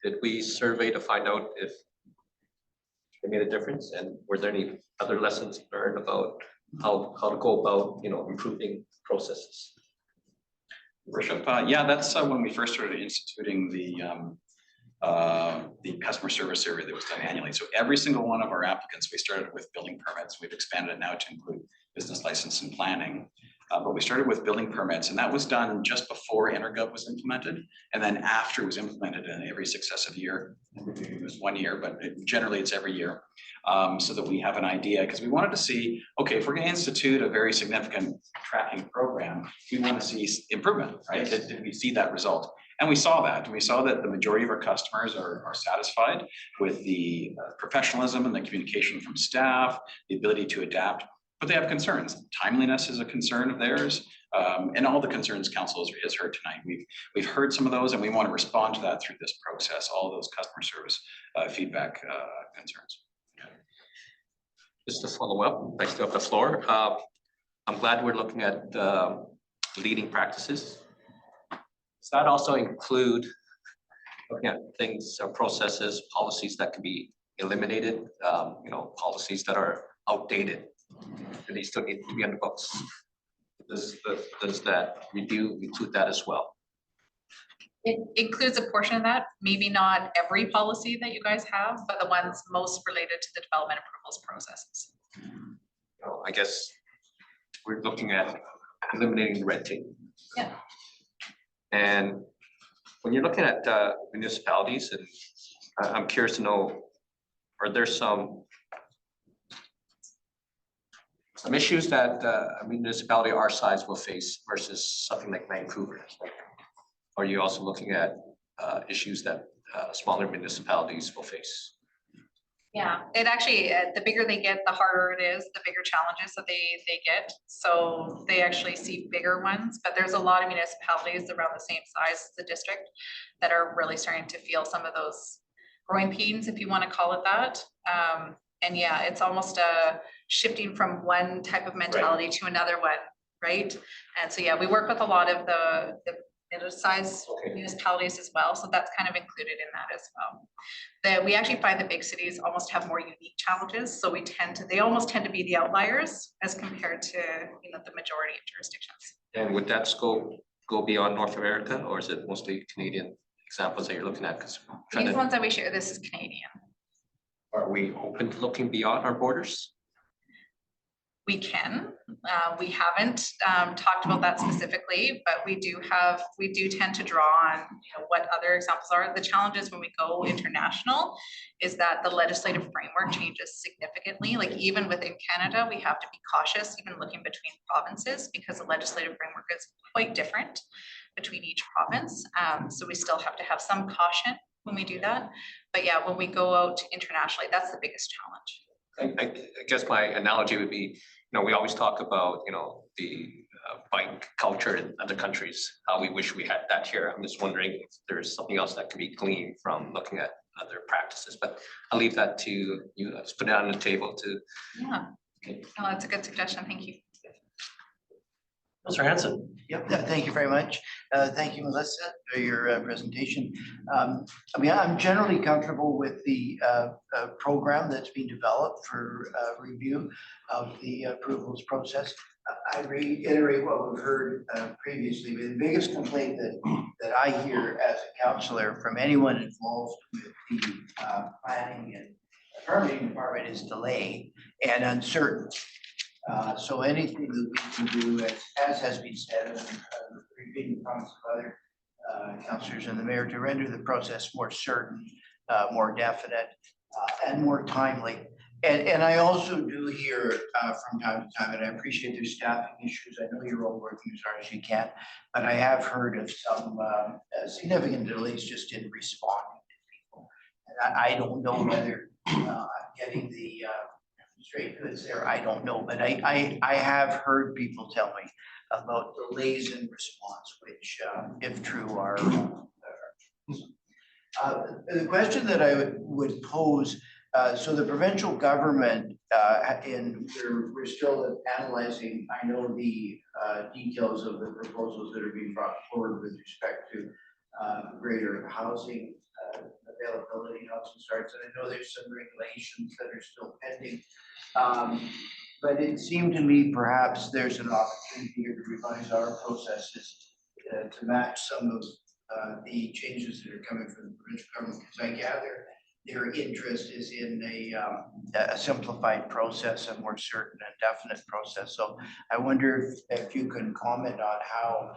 did we survey to find out if it made a difference? And were there any other lessons learned about how to go about, improving processes? Worship, yeah, that's when we first started instituting the customer service survey that was done annually. So every single one of our applicants, we started with building permits. We've expanded it now to include business license and planning. But we started with building permits, and that was done just before Energov was implemented, and then after it was implemented in every successive year. It was 1 year, but generally it's every year, so that we have an idea, because we wanted to see, okay, if we're going to institute a very significant tracking program, we want to see improvement, right? Did we see that result? And we saw that. We saw that the majority of our customers are satisfied with the professionalism and the communication from staff, the ability to adapt. But they have concerns. Timeliness is a concern of theirs, and all the concerns council has heard tonight. We've heard some of those, and we want to respond to that through this process. All those customer service feedback concerns. Just to follow up, I still have the floor. I'm glad we're looking at leading practices. Does that also include looking at things, processes, policies that can be eliminated? Policies that are outdated. They still need to be on the books. Does that review include that as well? It includes a portion of that, maybe not every policy that you guys have, but the ones most related to the development approvals processes. I guess we're looking at eliminating the red tape. Yeah. And when you're looking at municipalities, and I'm curious to know, are there some issues that a municipality our size will face versus something like Vancouver? Are you also looking at issues that smaller municipalities will face? Yeah, it actually, the bigger they get, the harder it is, the bigger challenges that they get. So they actually see bigger ones, but there's a lot of municipalities around the same size as the district that are really starting to feel some of those growing pains, if you want to call it that. And yeah, it's almost a shifting from one type of mentality to another one, right? And so yeah, we work with a lot of the middle-sized municipalities as well, so that's kind of included in that as well. We actually find the big cities almost have more unique challenges, so they almost tend to be the outliers as compared to the majority of jurisdictions. And would that scope go beyond North America, or is it mostly Canadian examples that you're looking at? Because these ones that we share, this is Canadian. Are we open to looking beyond our borders? We can. We haven't talked about that specifically, but we do tend to draw on what other examples are. The challenges when we go international is that the legislative framework changes significantly. Like even within Canada, we have to be cautious, even looking between provinces, because the legislative framework is quite different between each province. So we still have to have some caution when we do that. But yeah, when we go out internationally, that's the biggest challenge. I guess my analogy would be, we always talk about, the bike culture in other countries, how we wish we had that here. I'm just wondering if there's something else that can be gleaned from looking at other practices, but I'll leave that to you. Let's put it on the table to. Yeah, no, that's a good suggestion. Thank you. Mr. Hanson. Yep, thank you very much. Thank you, Melissa, for your presentation. I mean, I'm generally comfortable with the program that's been developed for review of the approvals process. I reiterate what we've heard previously. The biggest complaint that I hear as a councillor from anyone involved with the planning and permitting department is delay and uncertainty. So anything that we can do, as has been said, and repeating the comments of other councillors and the mayor, to render the process more certain, more definite, and more timely. And I also do hear from time to time, and I appreciate there's staffing issues. I know you're all working as hard as you can, but I have heard of some significant delays just in responding to people. And I don't know whether I'm getting the straight goods there, I don't know, but I have heard people tell me about delays in response, which, if true, are the question that I would pose. So the provincial government, we're still analyzing, I know the details of the proposals that are being brought forward with respect to greater housing availability, housing starts, and I know there's some regulations that are still pending. But it seemed to me perhaps there's an opportunity here to revise our processes to match some of the changes that are coming from the provincial government, because I gather their interest is in a simplified process, a more certain and definite process. So I wonder if you can comment on how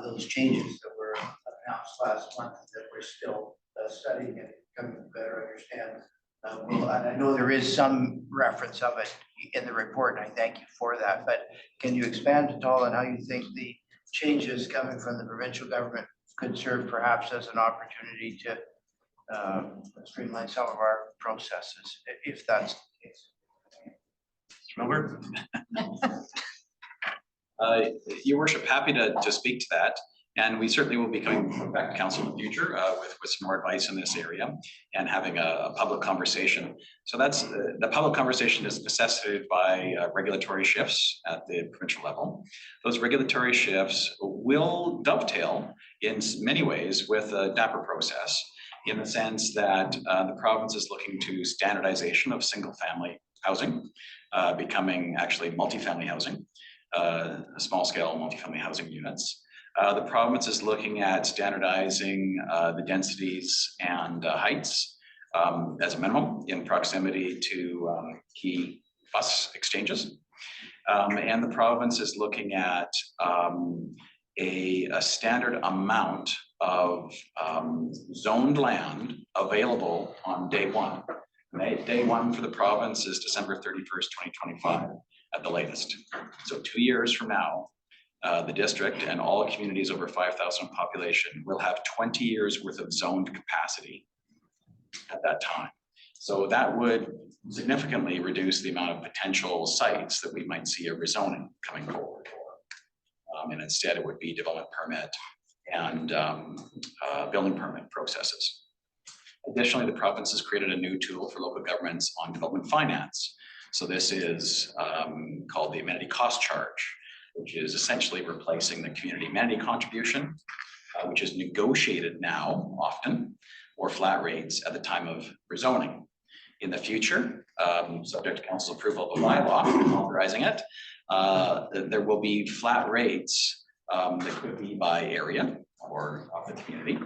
those changes that were announced last month that we're still studying and coming to better understand. Well, and I know there is some reference of it in the report, and I thank you for that, but can you expand at all on how you think the changes coming from the provincial government could serve perhaps as an opportunity to streamline some of our processes, if that's the case? Remember? Your worship, happy to speak to that. And we certainly will be coming back to council in the future with some more advice in this area and having a public conversation. So that's the public conversation is necessitated by regulatory shifts at the provincial level. Those regulatory shifts will dovetail in many ways with a DAPR process, in the sense that the province is looking to standardization of single family housing, becoming actually multifamily housing, small scale multifamily housing units. The province is looking at standardizing the densities and heights as a minimum in proximity to key bus exchanges. And the province is looking at a standard amount of zoned land available on day one. Day one for the province is December 31st, 2025 at the latest. So 2 years from now, the district and all communities over 5,000 population will have 20 years worth of zoned capacity at that time. So that would significantly reduce the amount of potential sites that we might see a rezoning coming forward for. And instead it would be development permit and building permit processes. Additionally, the province has created a new tool for local governments on development finance. So this is called the amenity cost charge, which is essentially replacing the community amenity contribution, which is negotiated now often, or flat rates at the time of rezoning. In the future, subject to council approval of a bylaw authorizing it, there will be flat rates that could be by area or of the community.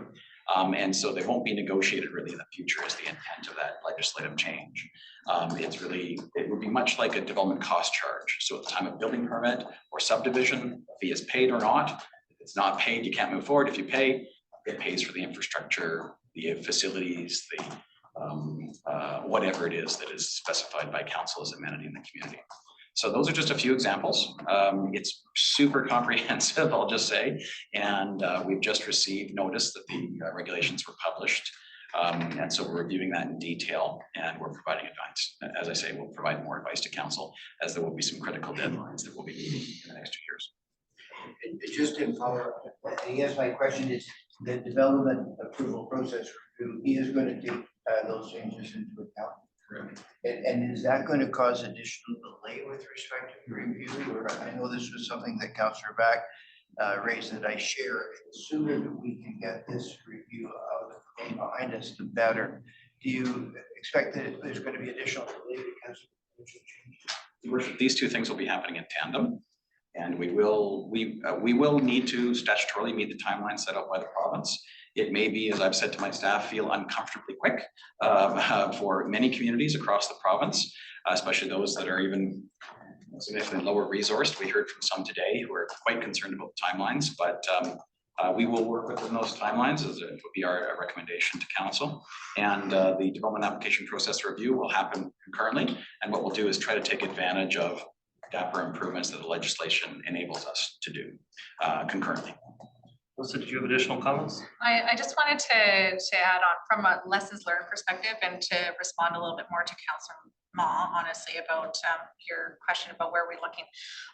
And so they won't be negotiated really in the future is the intent of that legislative change. It would be much like a development cost charge. So at the time of building permit or subdivision, fee is paid or not. If it's not paid, you can't move forward. If you pay, it pays for the infrastructure, the facilities, the whatever it is that is specified by council as amenity in the community. So those are just a few examples. It's super comprehensive, I'll just say. And we've just received notice that the regulations were published. And so we're reviewing that in detail and we're providing advice. As I say, we'll provide more advice to council as there will be some critical deadlines that we'll be meeting in the next 2 years. Just in follow, I guess my question is, the development approval process review is going to take those changes into account. Correct. And is that going to cause additional delay with respect to the review? Or I know this was something that Councillor Back raised that I share. The sooner that we can get this review out of the way behind us, the better. Do you expect that there's going to be additional delay because of potential changes? Your Worship, these two things will be happening in tandem. And we will need to statutorily meet the timeline set up by the province. It may be, as I've said to my staff, feel uncomfortably quick for many communities across the province, especially those that are even significantly lower resourced. We heard from some today who are quite concerned about the timelines, but we will work within those timelines as it would be our recommendation to council. And the development application process review will happen concurrently. And what we'll do is try to take advantage of DAPR improvements that the legislation enables us to do concurrently. Melissa, did you have additional comments? I just wanted to add on from a lessons learned perspective and to respond a little bit more to Councillor Ma, honestly, about your question about where we're looking.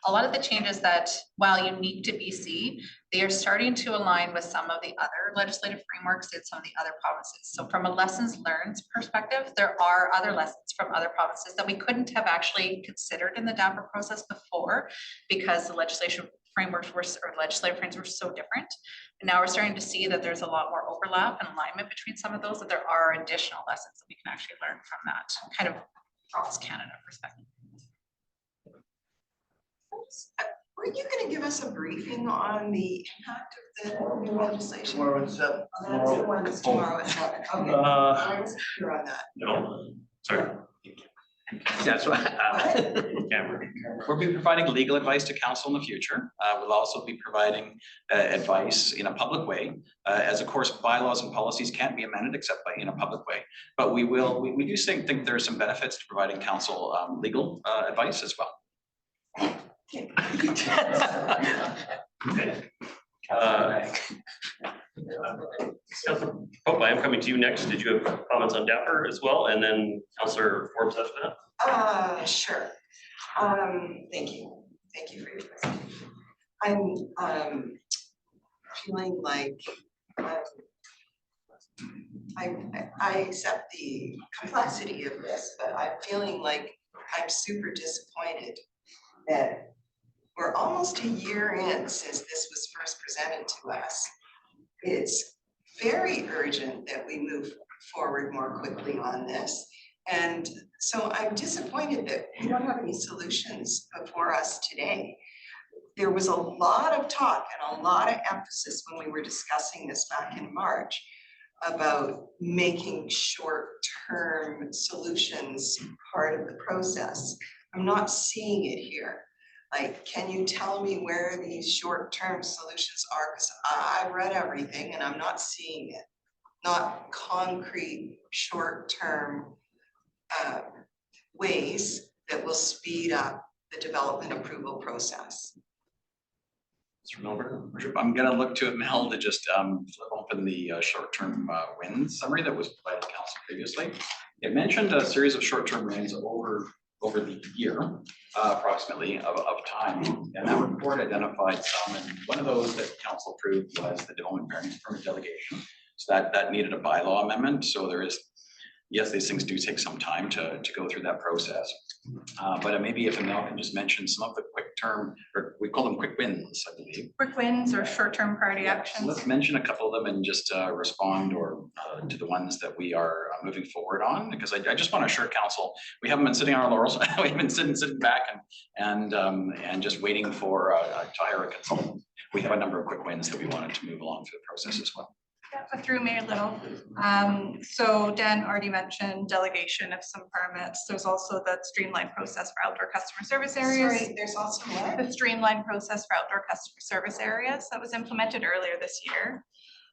A lot of the changes that, while unique to BC, they are starting to align with some of the other legislative frameworks in some of the other provinces. So from a lessons learned perspective, there are other lessons from other provinces that we couldn't have actually considered in the DAPR process before because the legislative frameworks were so different. And now we're starting to see that there's a lot more overlap and alignment between some of those, that there are additional lessons that we can actually learn from that kind of cross Canada perspective. Were you gonna give us a briefing on the impact of the new legislation? Tomorrow at 7. Oh, that's the one that's tomorrow at 7. Okay, I wasn't clear on that. No, sorry. That's what. Camera. We'll be providing legal advice to council in the future. We'll also be providing advice in a public way, as of course bylaws and policies can't be amended except in a public way. But we do think there are some benefits to providing council legal advice as well. Okay. Pope, I am coming to you next. Did you have comments on DAPR as well? And then Councillor Forbes after that? Sure. Thank you. Thank you for your presentation. I'm feeling like I accept the complexity of this, but I'm feeling like I'm super disappointed that we're almost a year in since this was first presented to us. It's very urgent that we move forward more quickly on this. And so I'm disappointed that we don't have any solutions before us today. There was a lot of talk and a lot of emphasis when we were discussing this back in March about making short-term solutions part of the process. I'm not seeing it here. Like, can you tell me where these short-term solutions are? Because I've read everything and I'm not seeing it. Not concrete, short-term ways that will speed up the development approval process. Mr. Milburn, I'm going to look to Mel to just flip open the short-term wins summary that was provided to council previously. It mentioned a series of short-term wins over the year, approximately of time, and that report identified some, and one of those that council approved was the development variance permit delegation. So that needed a bylaw amendment. So there is, yes, these things do take some time to go through that process. But maybe if Mel can just mention some of the quick term, or we call them quick wins, I believe. Quick wins or short-term priority actions. So let's mention a couple of them and just respond or to the ones that we are moving forward on, because I just want to assure council, we haven't been sitting on our laurels. We've been sitting back and just waiting for to hire a consultant. We have a number of quick wins that we wanted to move along through the process as well. Yeah, through Mayor Little. So Dan already mentioned delegation of some permits. There's also the streamlined process for outdoor customer service areas. Sorry, there's also what? The streamlined process for outdoor customer service areas that was implemented earlier this year.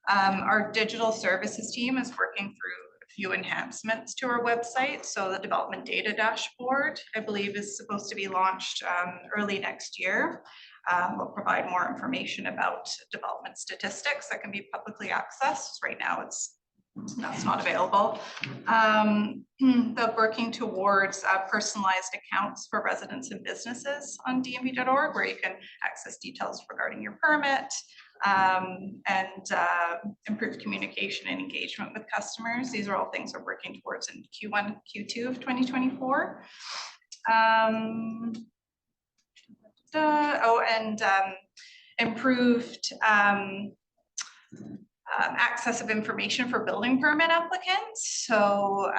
Our digital services team is working through a few enhancements to our website. So the development data dashboard, I believe, is supposed to be launched early next year. We'll provide more information about development statistics that can be publicly accessed. Right now it's That's not available. The working towards personalized accounts for residents and businesses on dmv.org, where you can access details regarding your permit, and improve communication and engagement with customers. These are all things we're working towards in Q1, Q2 of 2024. Improved access of information for building permit applicants. So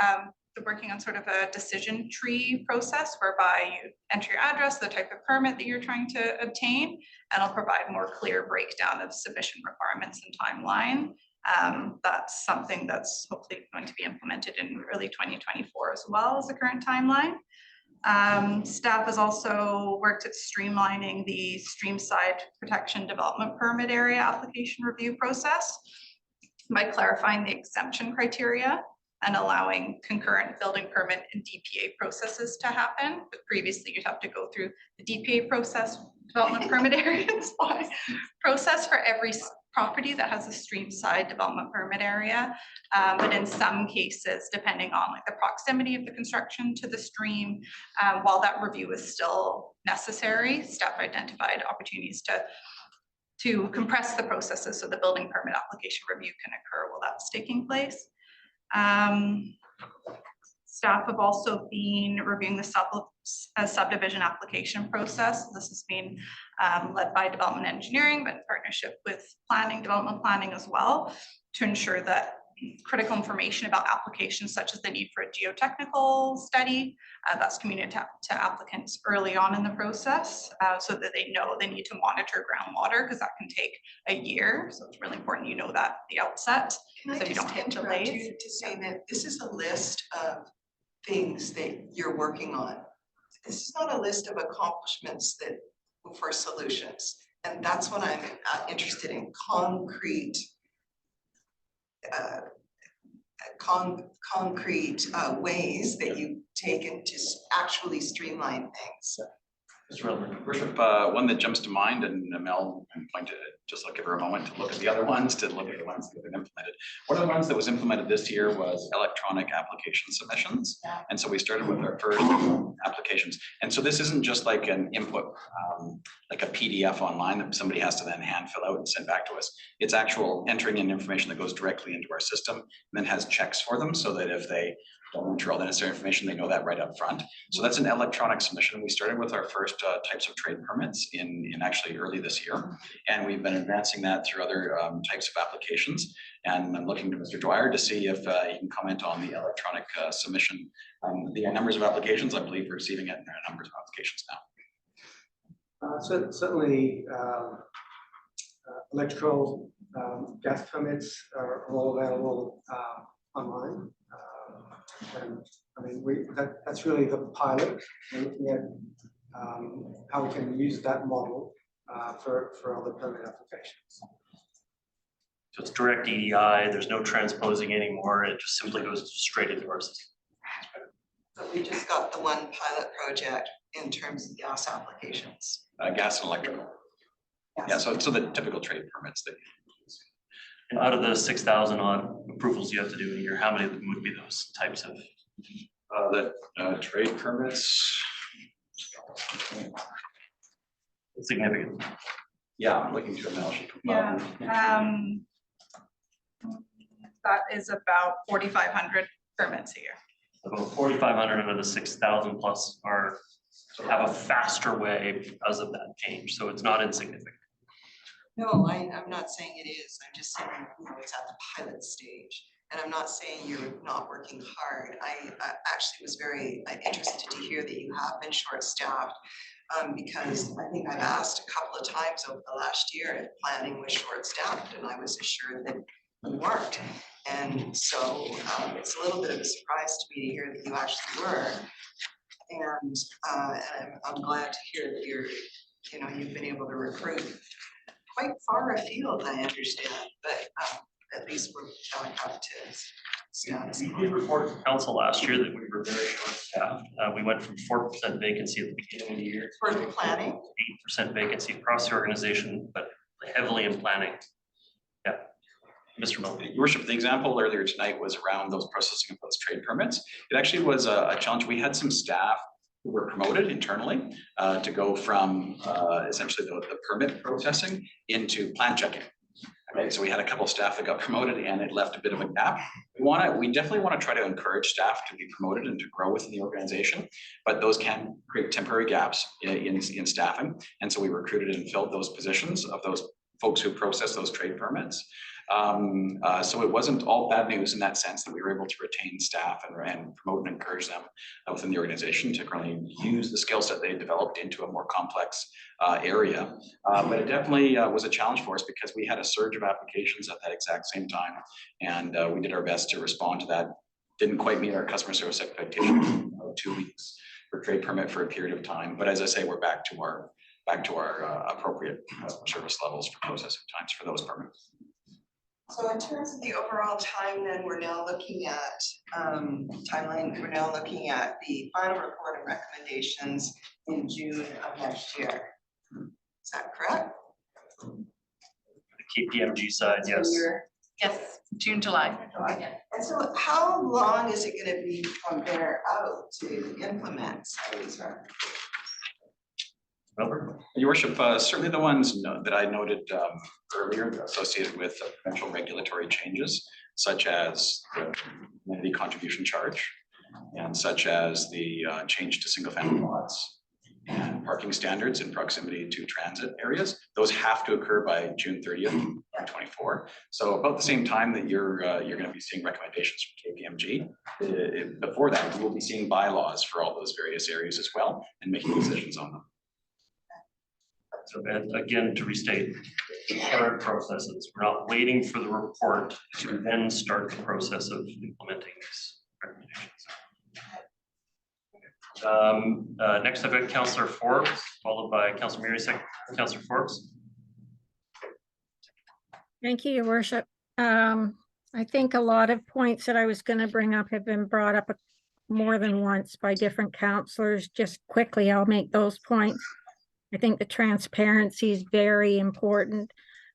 they're working on sort of a decision tree process whereby you enter your address, the type of permit that you're trying to obtain, and I'll provide more clear breakdown of submission requirements and timeline. That's something that's hopefully going to be implemented in early 2024 as well as the current timeline. Staff has also worked at streamlining the Streamside Protection Development Permit Area application review process by clarifying the exemption criteria and allowing concurrent building permit and DPA processes to happen. But previously you'd have to go through the DPA process, development permit areas process for every property that has a streamside development permit area. But in some cases, depending on like the proximity of the construction to the stream, while that review is still necessary, staff identified opportunities to compress the processes so the building permit application review can occur while that's taking place. Staff have also been reviewing the subdivision application process. This has been led by development engineering, but in partnership with development planning as well, to ensure that critical information about applications such as the need for a geotechnical study that's communicated to applicants early on in the process, so that they know they need to monitor groundwater, because that can take a year. So it's really important you know that at the outset, Can I so you just don't hit interrupt delays. you to say that this is a list of things that you're working on. This is not a list of accomplishments that for solutions. And that's what I'm interested in, concrete ways that you've taken to actually streamline things. Mr. Relevant. Worship, one that jumps to mind, and Mel pointed it, just I'll give her a moment to look at the other ones, to look at the ones that have been implemented. One of the ones that was implemented this year was electronic application submissions. And so we started with our first applications. And so this isn't just like an input, like a PDF online that somebody has to then hand fill out and send back to us. It's actual entering in information that goes directly into our system and then has checks for them, so that if they don't enter all the necessary information, they know that right up front. So that's an electronic submission. We started with our first types of trade permits in actually early this year. And we've been advancing that through other types of applications. And I'm looking to Mr. Dwyer to see if he can comment on the electronic submission. The numbers of applications, I believe we're receiving it in our numbers of applications now. Certainly, electrical gas permits are all available online. And I mean, that's really the pilot. We're looking at how we can use that model for other permit applications. So it's direct EDI, there's no transposing anymore, it just simply goes straight into our system. But we just got the one pilot project in terms of gas applications. Gas and electrical. Yeah, so the typical trade permits that. And out of the 6,000 odd approvals you have to do in a year, how many of them would be those types of? The trade permits. It's significant. Yeah, I'm looking to Mel. Yeah, that is about 4,500 permits a year. About 4,500 out of the 6,000 plus have a faster way because of that change. So it's not insignificant. No, I'm not saying it is. I'm just saying, it's at the pilot stage. And I'm not saying you're not working hard. I actually was very interested to hear that you have been short-staffed, because I think I've asked a couple of times over the last year if planning was short-staffed, and I was assured that you weren't. And so it's a little bit of a surprise to me to hear that you actually were. And I'm glad to hear that you've been able to recruit quite far afield, I understand, but at least we're telling up to. We did report to council last year that we were very short-staffed. We went from 4% vacancy at the beginning of the year For planning? 8% vacancy across the organization, but heavily in planning. Yeah. Mr. Milton. Your worship, the example earlier tonight was around those processing of those trade permits. It actually was a challenge. We had some staff who were promoted internally to go from essentially the permit processing into plan checking. Okay, so we had a couple of staff that got promoted and it left a bit of a gap. We definitely want to try to encourage staff to be promoted and to grow within the organization, but those can create temporary gaps in staffing. And so we recruited and filled those positions of those folks who process those trade permits. So it wasn't all bad news in that sense that we were able to retain staff and promote and encourage them within the organization to really use the skill set they developed into a more complex area. But it definitely was a challenge for us because we had a surge of applications at that exact same time. And we did our best to respond to that. Didn't quite meet our customer service expectations, 2 weeks for trade permit for a period of time. But as I say, we're back to our appropriate customer service levels for processing times for those permits. So in terms of the overall time, then we're now looking at timeline, we're now looking at the final report and recommendations in June of next year. Is that correct? The KPMG side, yes. Yes, June, July. And so how long is it going to be from there out to implement some of these recommendations? Your worship, certainly the ones that I noted earlier associated with potential regulatory changes, such as the community contribution charge and such as the change to single family lots and parking standards in proximity to transit areas. Those have to occur by June 30th, 2024. So about the same time that you're going to be seeing recommendations from KPMG, before that, we will be seeing bylaws for all those various areas as well and making decisions on them. So again, to restate, current processes, we're not waiting for the report to then start the process of implementing these recommendations. Next I've got Councillor Forbes, followed by Councillor Murray, second Councillor Forbes. Thank you, Your Worship. I think a lot of points that I was going to bring up have been brought up more than once by different councillors. Just quickly, I'll make those points. I think the transparency is very important,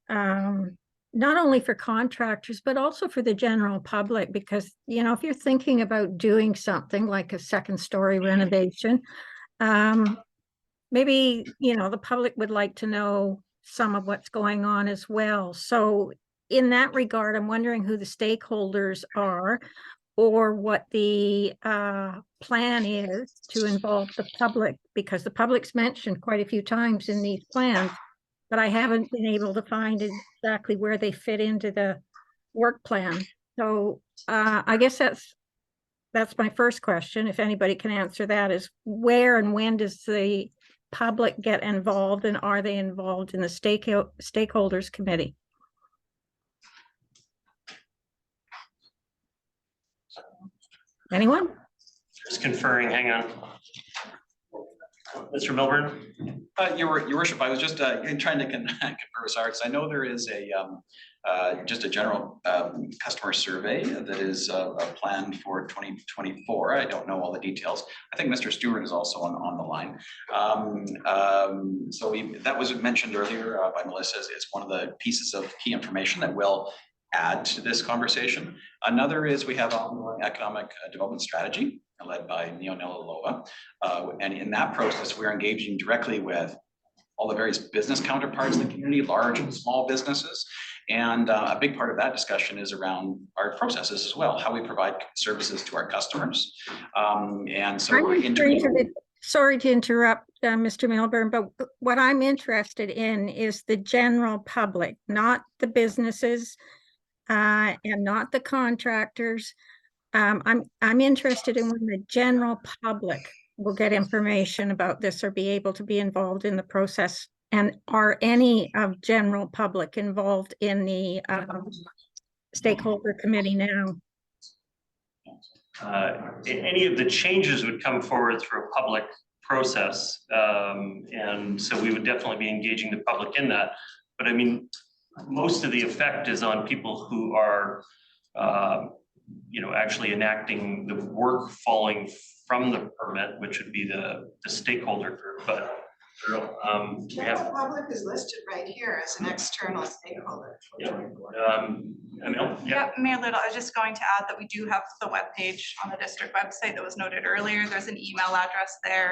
not only for contractors, but also for the general public, because, you know, if you're thinking about doing something like a second-story renovation, maybe, you know, the public would like to know some of what's going on as well. So in that regard, I'm wondering who the stakeholders are, or what the plan is to involve the public, because the public's mentioned quite a few times in these plans, but I haven't been able to find exactly where they fit into the work plan. So I guess that's my first question. If anybody can answer that, is where and when does the public get involved, and are they involved in the stakeholders committee? Anyone? Just conferring, hang on. Mr. Milburn? Your worship, I was just trying to confer with ours. I know there is just a general customer survey that is planned for 2024. I don't know all the details. I think Mr. Stewart is also on the line. So that was mentioned earlier by Melissa. It's one of the pieces of key information that will add to this conversation. Another is we have ongoing economic development strategy led by Neonella Lova. And in that process, we're engaging directly with all the various business counterparts in the community, large and small businesses. And a big part of that discussion is around our processes as well, how we provide services to our customers. And so we're integrating. Sorry to interrupt, Mr. Milburn, but what I'm interested in is the general public, not the businesses, and not the contractors. I'm interested in when the general public will get information about this or be able to be involved in the process. And are any of general public involved in the stakeholder committee now? Any of the changes would come forward through a public process. And so we would definitely be engaging the public in that. But I mean, most of the effect is on people who are, you know, actually enacting the work following from the permit, which would be the stakeholder group. But We The have, public is listed right here as an external stakeholder. Emil, yeah, Yeah, Mayor Little, I was just going to add that we do have the webpage on the district website that was noted earlier. There's an email address there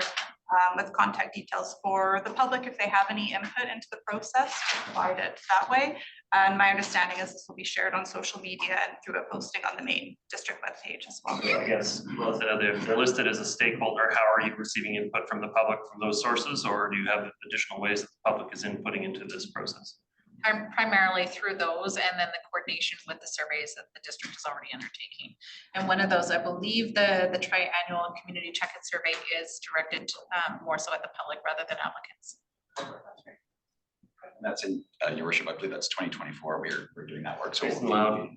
with contact details for the public if they have any input into the process, to provide it that way. And my understanding is this will be shared on social media and through a posting on the main district webpage as well. I guess, well, if they're listed as a stakeholder, how are you receiving input from the public from those sources, or do you have additional ways that the public is inputting into this process? Primarily through those, and then the coordination with the surveys that the district is already undertaking. And one of those, I believe the tri-annual community check-in survey is directed more so at the public rather than applicants. That's in, Your Worship, I believe that's 2024, we're doing that work. So Nice and loud.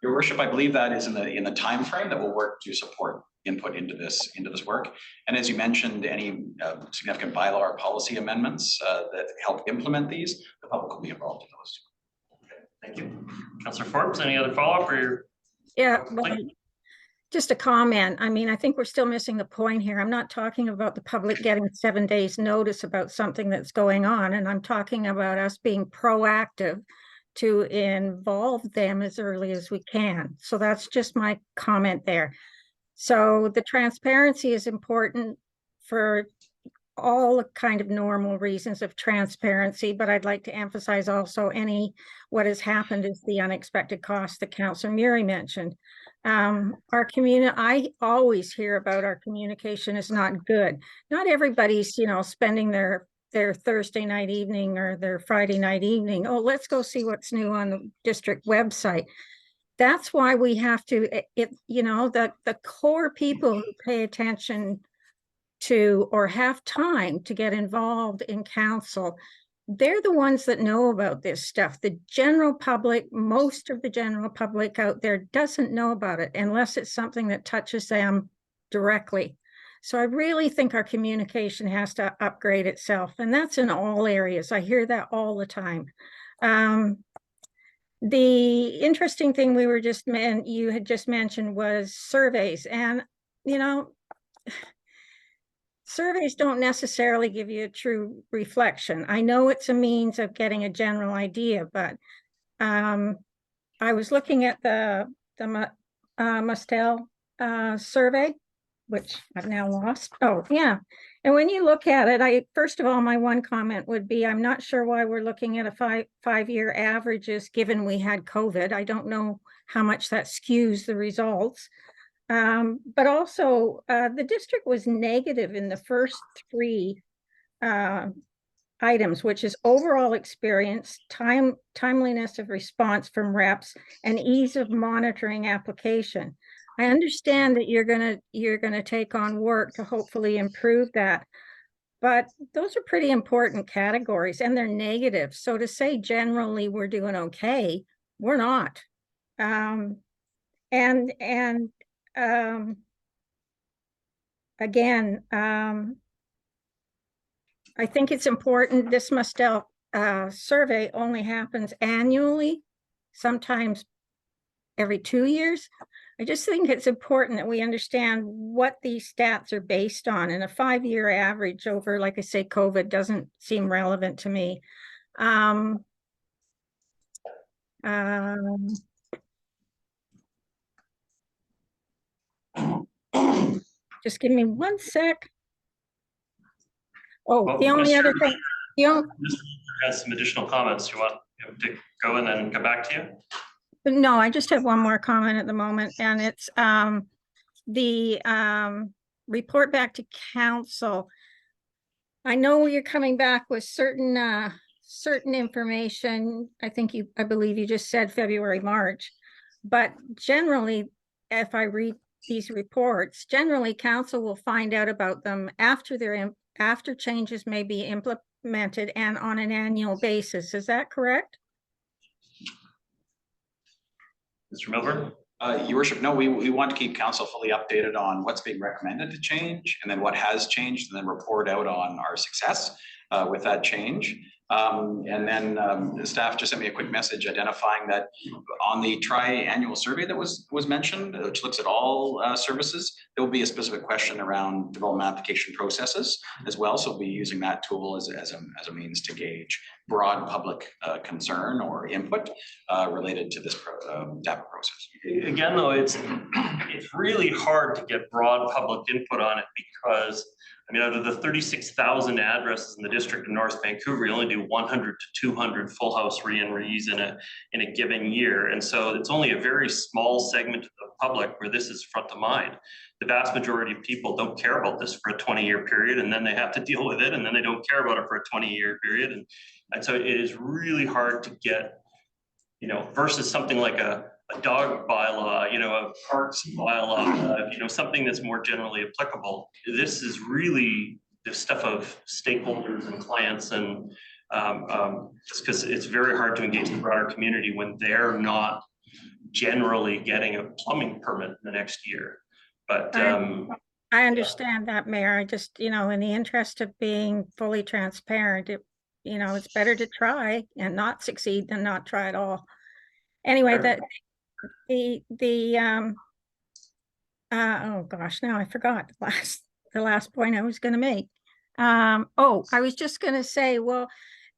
Your Worship, I believe that is in the time frame that will work to support input into this work. And as you mentioned, any significant bylaw or policy amendments that help implement these, the public will be involved in those. Thank you. Councillor Forbes, any other follow-up or your? Yeah, well, just a comment. I mean, I think we're still missing the point here. I'm not talking about the public getting 7 days notice about something that's going on, and I'm talking about us being proactive to involve them as early as we can. So that's just my comment there. So the transparency is important for all the kind of normal reasons of transparency, but I'd like to emphasize also what has happened is the unexpected cost that Councillor Murray mentioned. Our community, I always hear about our communication is not good. Not everybody's, spending their Thursday night evening or their Friday night evening. Oh, let's go see what's new on the district website. That's why we have to, the core people who pay attention to or have time to get involved in council, they're the ones that know about this stuff. The general public, most of the general public out there doesn't know about it unless it's something that touches them directly. So I really think our communication has to upgrade itself, and that's in all areas. I hear that all the time. The interesting thing you had just mentioned was surveys, and surveys don't necessarily give you a true reflection. I know it's a means of getting a general idea, but I was looking at the Mustel survey, which I've now lost. Oh, yeah. And when you look at it, first of all, my one comment would be, I'm not sure why we're looking at a five-year averages, given we had COVID. I don't know how much that skews the results. But also the district was negative in the first three items, which is overall experience, timeliness of response from reps, and ease of monitoring application. I understand that you're gonna take on work to hopefully improve that, but those are pretty important categories, and they're negative. So to say generally we're doing okay, we're not. Again, I think it's important. This Mustel survey only happens annually, sometimes every 2 years. I just think it's important that we understand what these stats are based on, and a 5-year average over, like I say, COVID doesn't seem relevant to me. Just give me 1 sec. Oh, Well, the only other thing, has some additional comments. You want him to go and then come back to you? no, I just have one more comment at the moment, and it's the report back to council. I know you're coming back with certain information. I believe you just said February, March, but generally, if I read these reports, generally council will find out about them after changes may be implemented and on an annual basis. Is that correct? Mr. Milburn? Your Worship, no, we want to keep council fully updated on what's being recommended to change, and then what has changed, and then report out on our success with that change. And then the staff just sent me a quick message identifying that on the tri-annual survey that was mentioned, which looks at all services, there will be a specific question around development application processes as well. So we'll be using that tool as a means to gauge broad public concern or input related to this DAPR process. Again, though, it's really hard to get broad public input on it because, I mean, out of the 36,000 addresses in the district of North Vancouver, you only do 100 to 200 full house re-and-re's in a given year. And so it's only a very small segment of the public where this is front of mind. The vast majority of people don't care about this for a 20-year period, and then they have to deal with it, and then they don't care about it for a 20-year period. And so it is really hard to get, you know, versus something like a dog bylaw, you know, a parks bylaw, you know, something that's more generally applicable. This is really the stuff of stakeholders and clients, and just because it's very hard to engage the broader community when they're not generally getting a plumbing permit in the next year. But I understand that, Mayor. I just, you know, in the interest of being fully transparent, you know, it's better to try and not succeed than not try at all. Anyway, oh gosh, now I forgot the last point I was going to make. Oh, I was just going to say, well,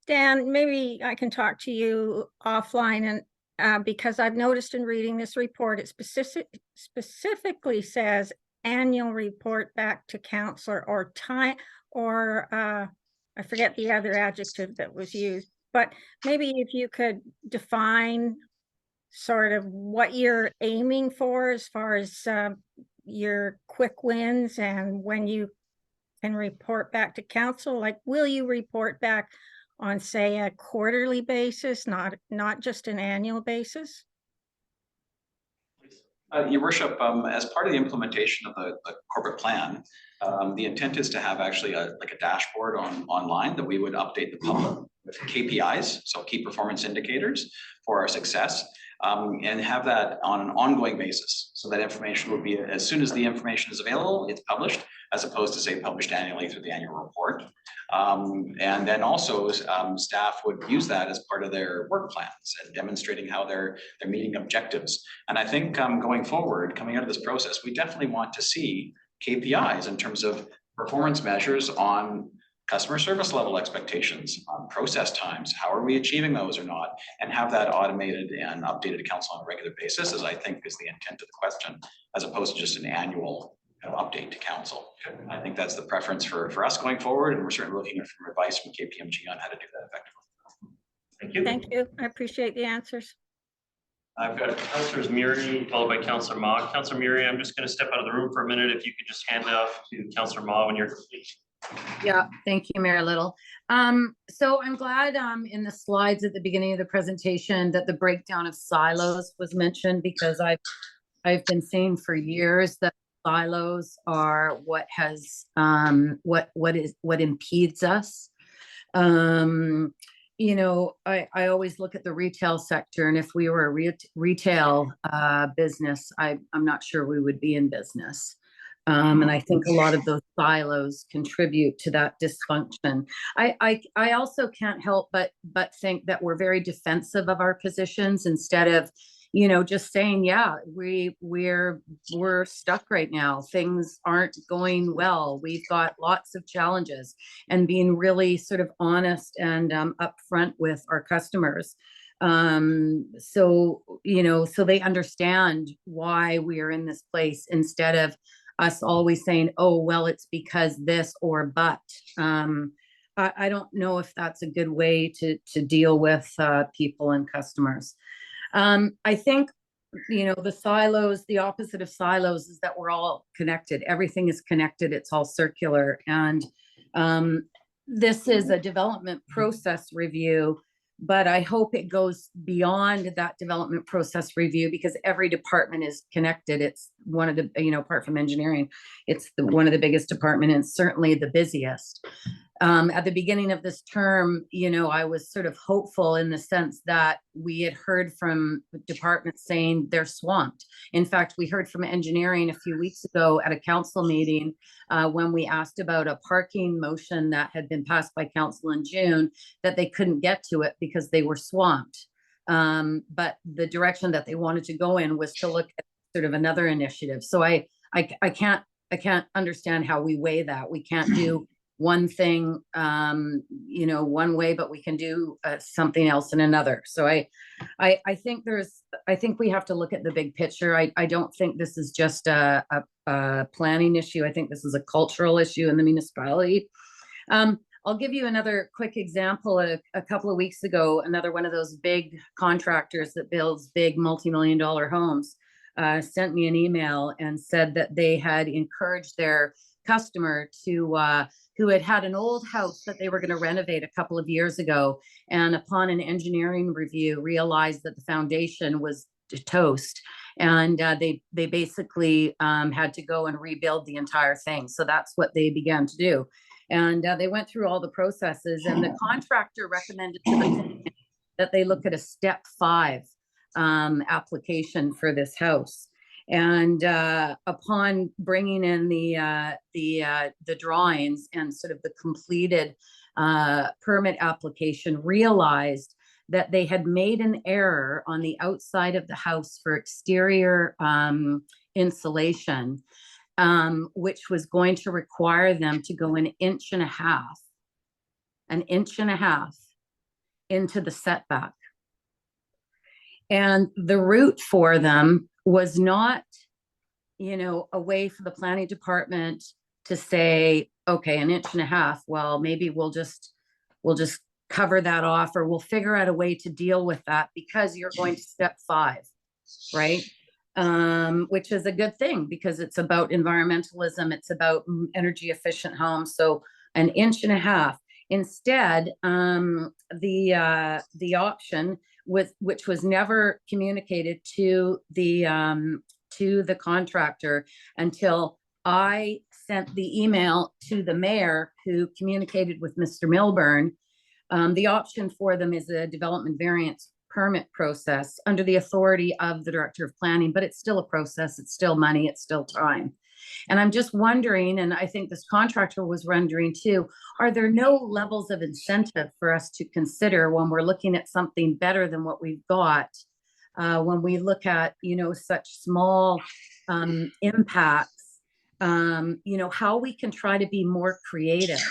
Dan, maybe I can talk to you offline, and because I've noticed in reading this report, it specifically says annual report back to council or time, or I forget the other adjective that was used, but maybe if you could define sort of what you're aiming for as far as your quick wins and when you can report back to council. Like, will you report back on, say, a quarterly basis, not just an annual basis? Your worship, as part of the implementation of the corporate plan, the intent is to have actually like a dashboard online that we would update the public with KPIs, so key performance indicators for our success, and have that on an ongoing basis. So that information will be, as soon as the information is available, it's published, as opposed to, say, published annually through the annual report. And then also staff would use that as part of their work plans and demonstrating how they're meeting objectives. And I think going forward, coming out of this process, we definitely want to see KPIs in terms of performance measures on customer service level expectations, on process times, how are we achieving those or not, and have that automated and updated to council on a regular basis, as I think is the intent of the question, as opposed to just an annual update to council. I think that's the preference for us going forward, and we're certainly looking for advice from KPMG on how to do that effectively. Thank you. Thank you. I appreciate the answers. I've got Councillors Miri, followed by Councillor Ma. Councillor Miri, I'm just going to step out of the room for a minute. If you could just hand off to Councillor Ma when you're complete. Yeah, thank you, Mayor Little. So I'm glad in the slides at the beginning of the presentation that the breakdown of silos was mentioned, because I've been saying for years that silos are what has what impedes us. You know, I always look at the retail sector, and if we were a retail business, I'm not sure we would be in business. And I think a lot of those silos contribute to that dysfunction. I also can't help but think that we're very defensive of our positions instead of, you know, just saying, yeah, we're stuck right now. Things aren't going well. We've got lots of challenges, and being really sort of honest and upfront with our customers. So, you know, so they understand why we are in this place, instead of us always saying, oh, well, it's because this or but. I don't know if that's a good way to deal with people and customers. I think, you know, the silos, the opposite of silos is that we're all connected. Everything is connected. It's all circular. And this is a development process review, but I hope it goes beyond that development process review, because every department is connected. It's one of the, you know, apart from engineering, it's one of the biggest departments, and certainly the busiest. At the beginning of this term, I was sort of hopeful in the sense that we had heard from departments saying they're swamped. In fact, we heard from engineering a few weeks ago at a council meeting when we asked about a parking motion that had been passed by council in June, that they couldn't get to it because they were swamped. But the direction that they wanted to go in was to look at sort of another initiative. So I can't understand how we weigh that. We can't do one thing, one way, but we can do something else in another. So I think we have to look at the big picture. I don't think this is just a planning issue. I think this is a cultural issue in the municipality. I'll give you another quick example. A couple of weeks ago, another one of those big contractors that builds big multi-million-dollar homes sent me an email and said that they had encouraged their customer to who had an old house that they were going to renovate a couple of years ago, and upon an engineering review realized that the foundation was toast, and they basically had to go and rebuild the entire thing. So that's what they began to do, and they went through all the processes, and the contractor recommended to them that they look at a step 5 application for this house. And upon bringing in the drawings and sort of the completed permit application, realized that they had made an error on the outside of the house for exterior insulation, which was going to require them to go an inch and a half into the setback. And the route for them was not, a way for the planning department to say, okay, an inch and a half, well, maybe we'll just cover that off, or we'll figure out a way to deal with that because you're going to step 5, right? Which is a good thing because it's about environmentalism, it's about energy efficient homes. So an inch and a half. Instead, the option which was never communicated to the contractor until I sent the email to the mayor, who communicated with Mr. Milburn. The option for them is a development variance permit process under the authority of the director of planning, but it's still a process, it's still money, it's still time. And I'm just wondering, and I think this contractor was wondering too, are there no levels of incentive for us to consider when we're looking at something better than what we've got? When we look at, such small impacts, how we can try to be more creative,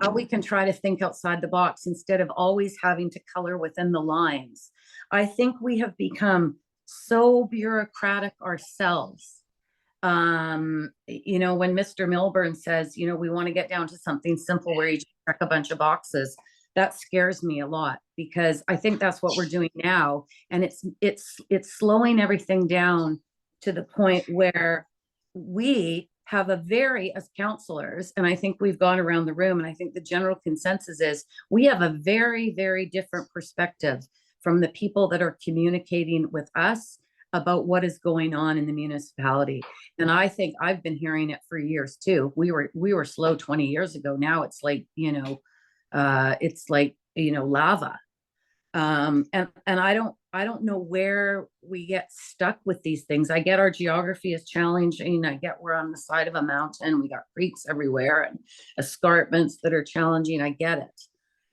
how we can try to think outside the box instead of always having to color within the lines. I think we have become so bureaucratic ourselves. When Mr. Milburn says, we want to get down to something simple where you just check a bunch of boxes, that scares me a lot, because I think that's what we're doing now. And it's slowing everything down to the point where we have as counselors, and I think we've gone around the room, and I think the general consensus is we have a very, very different perspective from the people that are communicating with us about what is going on in the municipality. And I think I've been hearing it for years too. We were slow 20 years ago. Now it's like, lava. And I don't know where we get stuck with these things. I get our geography is challenging. I get we're on the side of a mountain. We got creeks everywhere and escarpments that are challenging. I get it.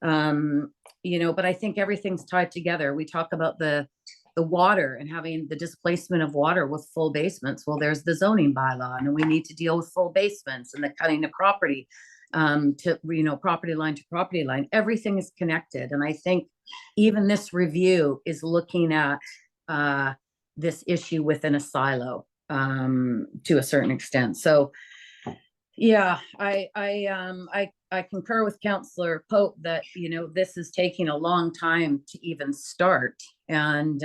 But I think everything's tied together. We talk about the water and having the displacement of water with full basements. Well, there's the zoning bylaw, and we need to deal with full basements and the cutting of property to property line to property line. Everything is connected, and I think even this review is looking at this issue within a silo to a certain extent. So yeah, I concur with Councillor Pope that, this is taking a long time to even start. And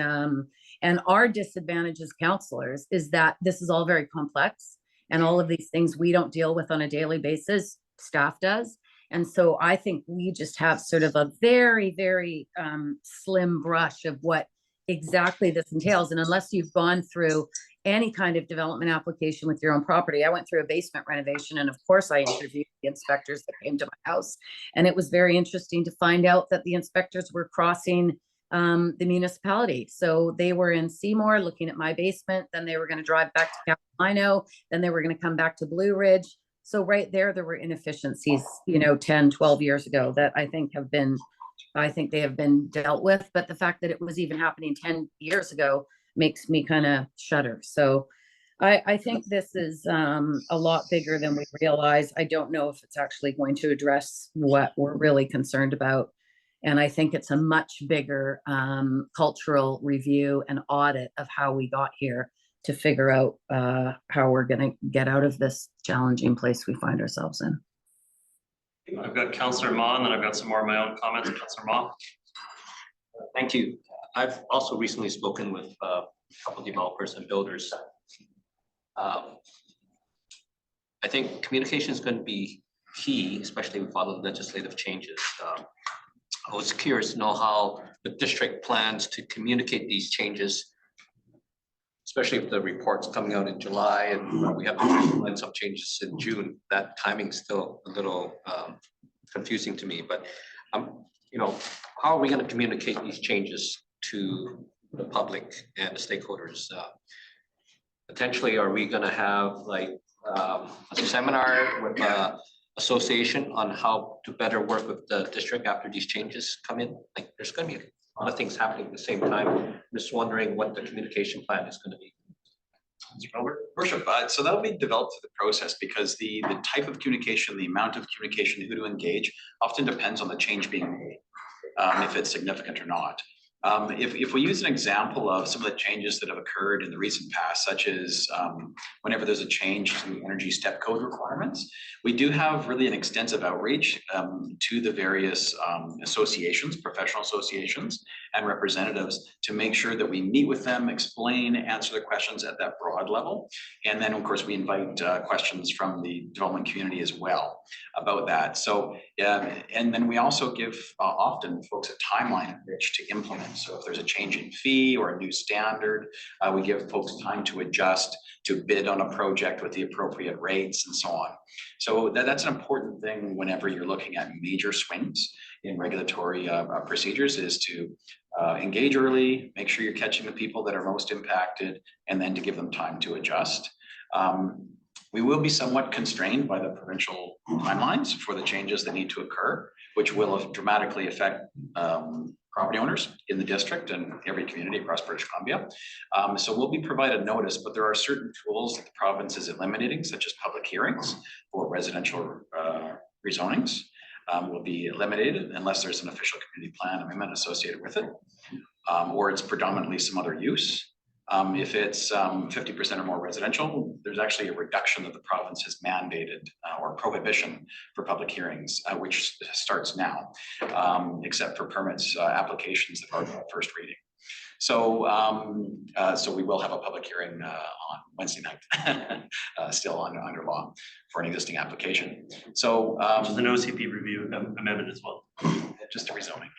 our disadvantage as councillors is that this is all very complex, and all of these things we don't deal with on a daily basis, staff does. And so I think we just have sort of a very, very slim brush of what exactly this entails. And unless you've gone through any kind of development application with your own property, I went through a basement renovation, and of course I interviewed the inspectors that came to my house. And it was very interesting to find out that the inspectors were crossing the municipality. So they were in Seymour looking at my basement, then they were going to drive back to Capilano, then they were going to come back to Blue Ridge. So right there were inefficiencies, 10, 12 years ago that I think they have been dealt with. But the fact that it was even happening 10 years ago makes me kind of shudder. So I think this is a lot bigger than we realize. I don't know if it's actually going to address what we're really concerned about. And I think it's a much bigger cultural review and audit of how we got here to figure out how we're going to get out of this challenging place we find ourselves in. I've got Councillor Ma, and then I've got some more of my own comments. Councillor Ma. Thank you. I've also recently spoken with a couple of developers and builders. I think communication is going to be key, especially with all the legislative changes. I was curious to know how the district plans to communicate these changes, especially if the report's coming out in July and we have to implement some changes in June. That timing's still a little confusing to me, but how are we going to communicate these changes to the public and the stakeholders? Potentially, are we going to have like a seminar with association on how to better work with the district after these changes come in? Like, there's going to be a lot of things happening at the same time. I'm just wondering what the communication plan is going to be. Worship, so that'll be developed through the process, because the type of communication, the amount of communication, who to engage, often depends on the change being made, if it's significant or not. If we use an example of some of the changes that have occurred in the recent past, such as whenever there's a change to the energy step code requirements, we do have really an extensive outreach to the various associations, professional associations and representatives, to make sure that we meet with them, explain, answer their questions at that broad level. And then of course we invite questions from the development community as well about that. So and then we also give often folks a timeline in which to implement. So if there's a change in fee or a new standard, we give folks time to adjust, to bid on a project with the appropriate rates and so on. So that's an important thing whenever you're looking at major swings in regulatory procedures, is to engage early, make sure you're catching the people that are most impacted, and then to give them time to adjust. We will be somewhat constrained by the provincial timelines for the changes that need to occur, which will dramatically affect property owners in the district and every community across British Columbia. So we'll be provided notice, but there are certain tools that the province is eliminating, such as public hearings for residential rezonings. Will be eliminated unless there's an official community plan amendment associated with it, or it's predominantly some other use. If it's 50% or more residential, there's actually a reduction that the province has mandated, or prohibition for public hearings, which starts now, except for permits applications that are at first reading. So, so we will have a public hearing on Wednesday night, still under law for an existing application. So, which is an OCP review amendment as well, just a rezoning.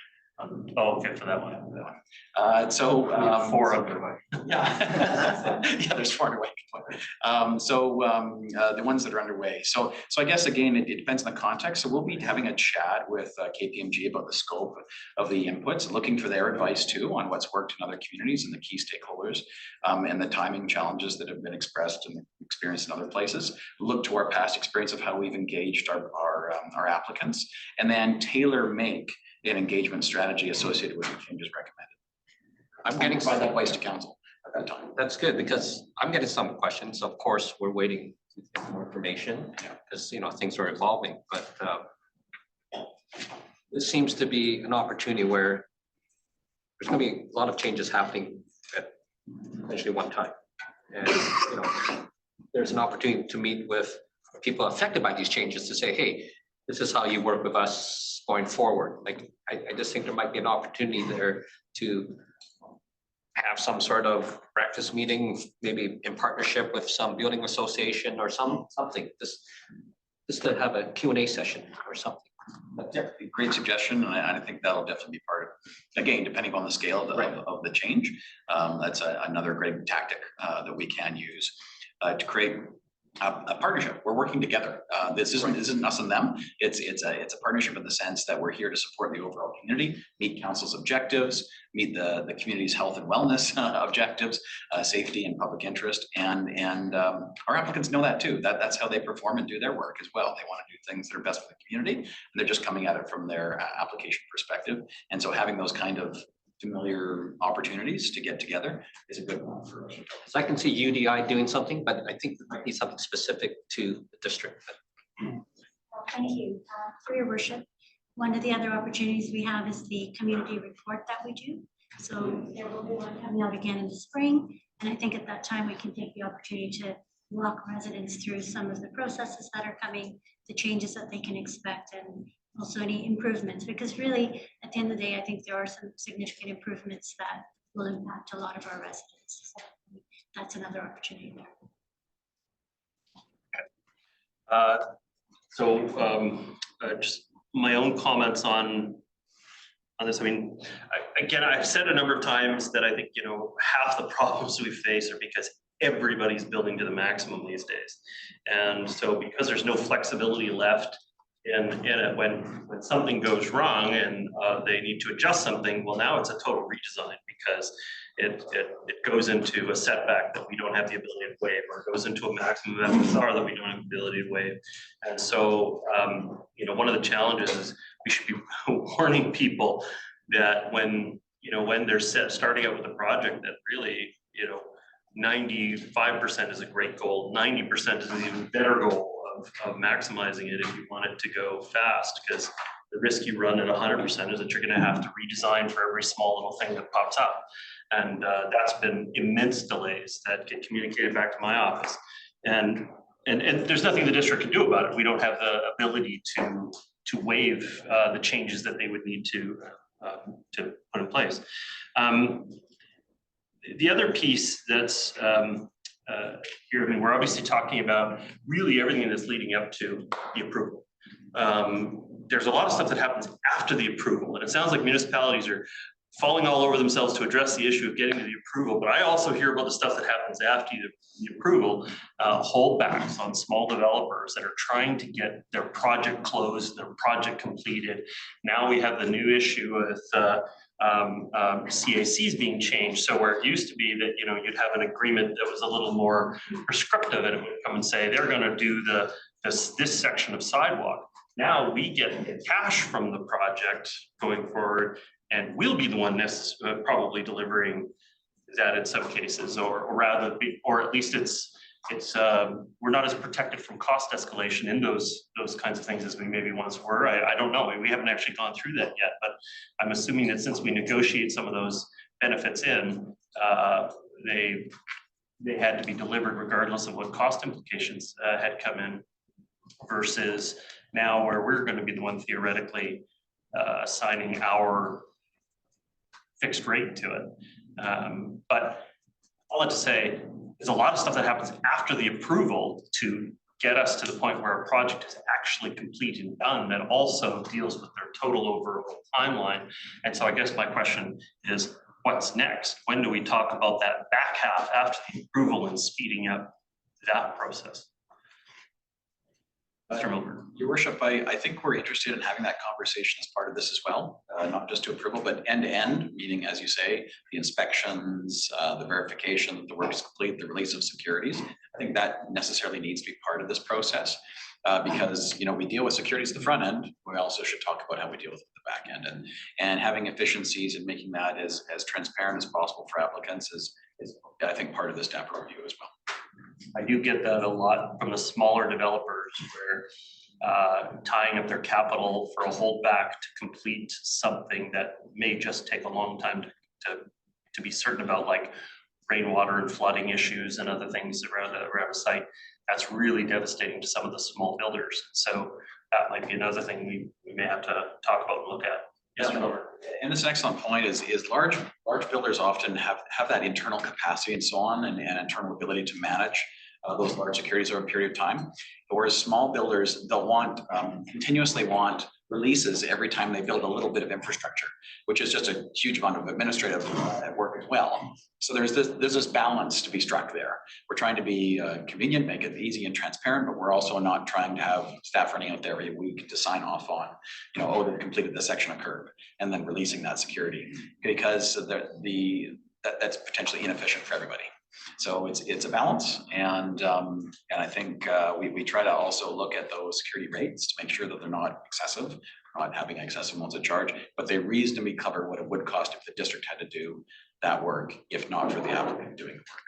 Oh, okay, for that one. So four underway. Yeah, yeah, there's 4 underway. The ones that are underway. So I guess again, it depends on the context. So we'll be having a chat with KPMG about the scope of the inputs, looking for their advice too on what's worked in other communities and the key stakeholders, and the timing challenges that have been expressed and experienced in other places. Look to our past experience of how we've engaged our applicants, and then tailor make an engagement strategy associated with the changes recommended. I'm getting by that advice to council at that time. That's good, because I'm getting some questions. Of course, we're waiting to get more information because things are evolving. But this seems to be an opportunity where there's going to be a lot of changes happening at essentially one time, and there's an opportunity to meet with people affected by these changes to say, hey, this is how you work with us going forward. Like, I just think there might be an opportunity there to have some sort of breakfast meeting, maybe in partnership with some building association or something, just to have a Q&A session or something. Yeah, great suggestion, and I think that'll definitely be part of, again, depending on the scale of the change. That's another great tactic that we can use to create a partnership. We're working together. This isn't us and them. It's a partnership in the sense that we're here to support the overall community, meet council's objectives, meet the community's health and wellness objectives, safety and public interest, and our applicants know that too. That's how they perform and do their work as well. They want to do things that are best for the community, and they're just coming at it from their application perspective. And so having those kind of familiar opportunities to get together is a good one for us. So I can see UDI doing something, but I think there might be something specific to the district. Thank you. For your worship, one of the other opportunities we have is the community report that we do. So there will be one coming out again in the spring. And I think at that time, we can take the opportunity to walk residents through some of the processes that are coming, the changes that they can expect, and also any improvements, because really, at the end of the day, I think there are some significant improvements that will impact a lot of our residents. So that's another opportunity there. Just my own comments on this. I mean, again, I've said a number of times that I think, you know, half the problems we face are because everybody's building to the maximum these days. And so because there's no flexibility left in it, when something goes wrong and they need to adjust something, well, now it's a total redesign because it goes into a setback that we don't have the ability to waive, or it goes into a maximum FSR that we don't have the ability to waive. And so, you know, one of the challenges is we should be warning people that when they're starting out with a project, that really, you know, 95% is a great goal, 90% is an even better goal of maximizing it if you want it to go fast, because the risk you run at 100% is that you're going to have to redesign for every small little thing that pops up. And that's been immense delays that get communicated back to my office. And there's nothing the district can do about it. We don't have the ability to waive the changes that they would need to put in place. The other piece that's here, I mean, we're obviously talking about really everything that's leading up to the approval. There's a lot of stuff that happens after the approval, and it sounds like municipalities are falling all over themselves to address the issue of getting to the approval. But I also hear about the stuff that happens after the approval, holdbacks on small developers that are trying to get their project closed, their project completed. Now we have the new issue with CACs being changed. So where it used to be that, you know, you'd have an agreement that was a little more prescriptive, and it would come and say they're going to do this section of sidewalk. Now we get cash from the project going forward, and we'll be the one that's probably delivering that in some cases, or at least we're not as protected from cost escalation in those kinds of things as we maybe once were. I don't know. We haven't actually gone through that yet, but I'm assuming that since we negotiate some of those benefits in, they had to be delivered regardless of what cost implications had come in, versus now where we're going to be the one theoretically assigning our fixed rate to it. But all that to say, there's a lot of stuff that happens after the approval to get us to the point where a project is actually complete and done that also deals with their total overall timeline. And so I guess my question is, what's next? When do we talk about that back half after the approval and speeding up that process? Mr. Milburn. Your worship, I think we're interested in having that conversation as part of this as well, not just to approval, but end to end, meaning, as you say, the inspections, the verification that the work is complete, the release of securities. I think that necessarily needs to be part of this process, because, you know, we deal with securities at the front end. We also should talk about how we deal with the back end, and having efficiencies and making that as transparent as possible for applicants is I think part of this DAPR review as well. I do get that a lot from the smaller developers, where tying up their capital for a holdback to complete something that may just take a long time to be certain about, like rainwater and flooding issues and other things around a site. That's really devastating to some of the small builders. So that might be another thing we may have to talk about and look at. Yes, and it's an excellent point. Is large builders often have that internal capacity and so on, and internal ability to manage those large securities over a period of time. Whereas small builders, they'll continuously want releases every time they build a little bit of infrastructure, which is just a huge amount of administrative work as well. So there's this balance to be struck there. We're trying to be convenient, make it easy and transparent, but we're also not trying to have staff running out there every week to sign off on, you know, oh, they've completed this section of curb, and then releasing that security, because that's potentially inefficient for everybody. So it's a balance, and I think we try to also look at those security rates to make sure that they're not excessive, not having excessive amounts of charge, but they reasonably cover what it would cost if the district had to do that work, if not for the applicant doing the work.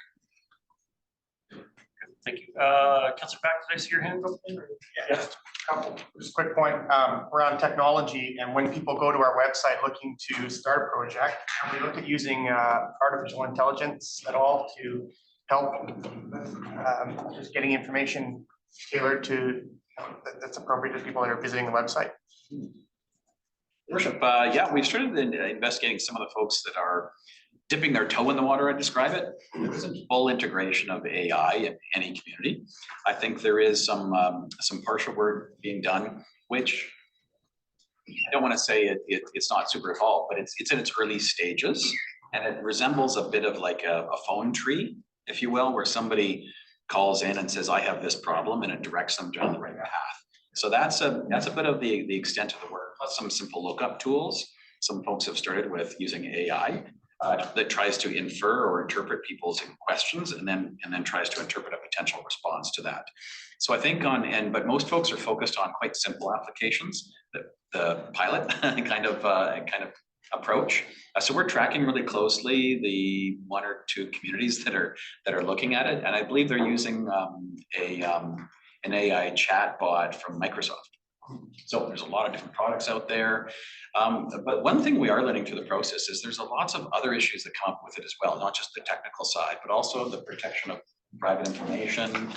Thank you. Councillor Pack, did I see your hand up there? Yeah, just a quick point around technology, and when people go to our website looking to start a project, we look at using artificial intelligence at all to help just getting information tailored to that's appropriate to people that are visiting the website. Worship, yeah, we've started investigating some of the folks that are dipping their toe in the water, I describe it. There isn't full integration of AI in any community. I think there is some partial work being done, which I don't want to say it's not super evolved, but it's in its early stages, and it resembles a bit of like a phone tree, if you will, where somebody calls in and says, I have this problem, and it directs them down the right path. So that's a bit of the extent of the work, plus some simple lookup tools. Some folks have started with using AI that tries to infer or interpret people's questions, and then tries to interpret a potential response to that. So I think but most folks are focused on quite simple applications, the pilot kind of approach. So we're tracking really closely the 1 or 2 communities that are looking at it, and I believe they're using an AI chat bot from Microsoft. So there's a lot of different products out there. But one thing we are learning through the process is there's lots of other issues that come up with it as well, not just the technical side, but also the protection of private information,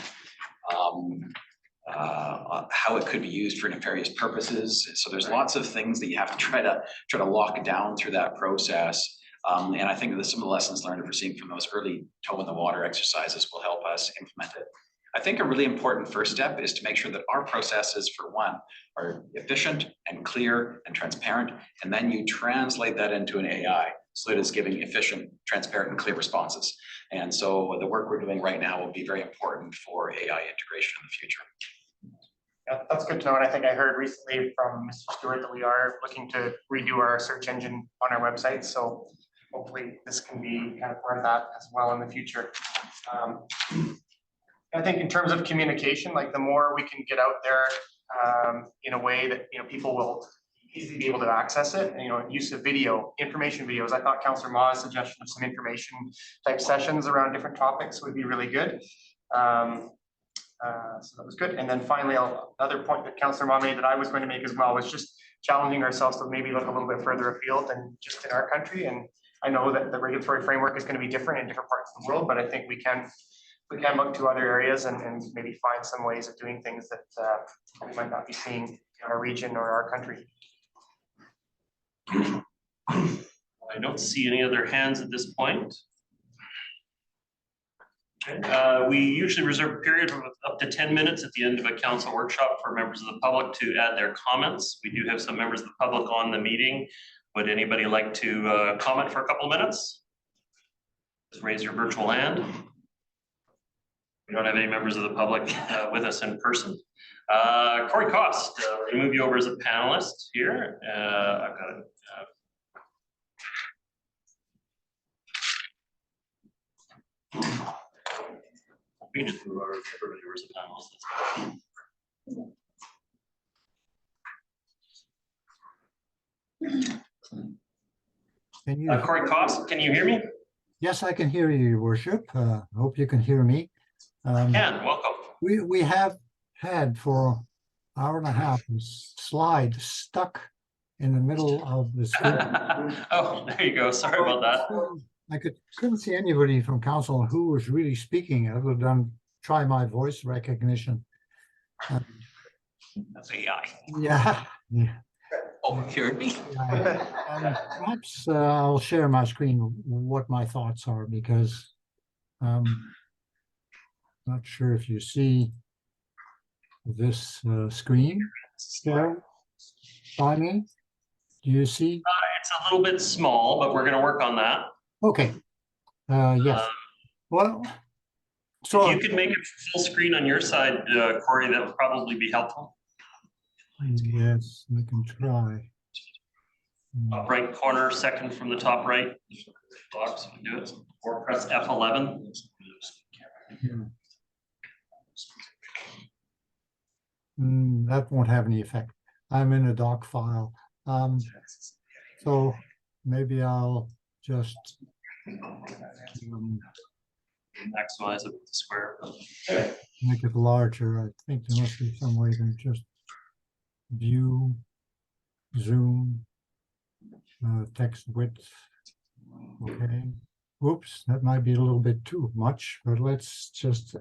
how it could be used for nefarious purposes. So there's lots of things that you have to try to lock down through that process. And I think that some of the lessons learned we're seeing from those early toe in the water exercises will help us implement it. I think a really important first step is to make sure that our processes, for one, are efficient and clear and transparent, and then you translate that into an AI so that it's giving efficient, transparent, and clear responses. And so the work we're doing right now will be very important for AI integration in the future. Yeah, that's good to know. And I think I heard recently from Mr. Stewart that we are looking to redo our search engine on our website. So hopefully this can be kind of part of that as well in the future. I think in terms of communication, like the more we can get out there in a way that, you know, people will easily be able to access it, and, you know, use of video, information videos. I thought Councillor Ma's suggestion of some information type sessions around different topics would be really good. So that was good. And then finally, another point that Councillor Ma made that I was going to make as well was just challenging ourselves to maybe look a little bit further afield than just in our country. And I know that the regulatory framework is going to be different in different parts of the world, but I think we can look to other areas and maybe find some ways of doing things that we might not be seeing in our region or our country. I don't see any other hands at this point. Okay. We usually reserve a period of up to 10 minutes at the end of a council workshop for members of the public to add their comments. We do have some members of the public on the meeting. Would anybody like to comment for a couple of minutes? Just raise your virtual hand. We don't have any members of the public with us in person. Corey Cost, we're gonna move you over as a panelist here. I've got it. We can just move over everybody over as a panelist. Corey Cost, can you hear me? Yes, I can hear you, Your Worship. Hope you can hear me. Welcome. We have had for an hour and a half this slide stuck in the middle of the screen. Oh, there you go. Sorry about that. I couldn't see anybody from council who was really speaking other than try my voice recognition. That's AI. Yeah. Oh, you heard me. Perhaps I'll share my screen what my thoughts are, because not sure if you see this screen. by me? Do you see? It's a little bit small, but we're gonna work on that. Okay. Yes. Well, so If you could make it full screen on your side, Corey, that would probably be helpful. yes, we can try. Top right corner, second from the top right. Box, we do it. Or press F11. Yeah. That won't have any effect. I'm in a doc file. So maybe I'll just Maximize it with the square. make it larger. I think there must be some way to just view, zoom, text width. Okay. Oops, that might be a little bit too much, but let's just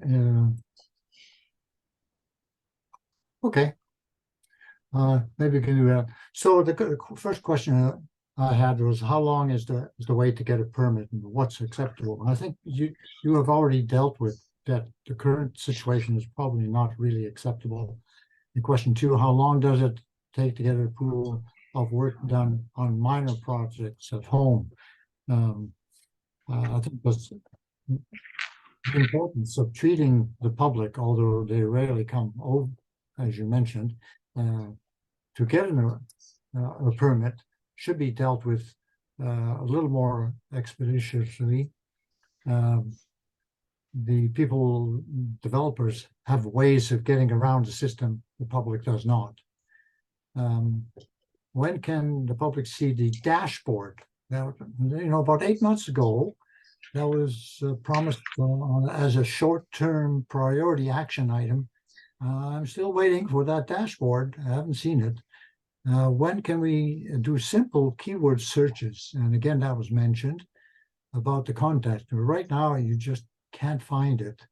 okay. Maybe we can do that. So the first question I had was, how long is the wait to get a permit and what's acceptable? And I think you have already dealt with that. The current situation is probably not really acceptable. And question two, how long does it take to get approval of work done on minor projects at home? I think that's the importance of treating the public, although they rarely come over, as you mentioned, to get a permit should be dealt with a little more expeditiously. The developers have ways of getting around the system, the public does not. When can the public see the dashboard? Now, about 8 months ago, that was promised as a short-term priority action item. I'm still waiting for that dashboard. I haven't seen it. When can we do simple keyword searches? And again, that was mentioned about the contact. Right now, you just can't find it.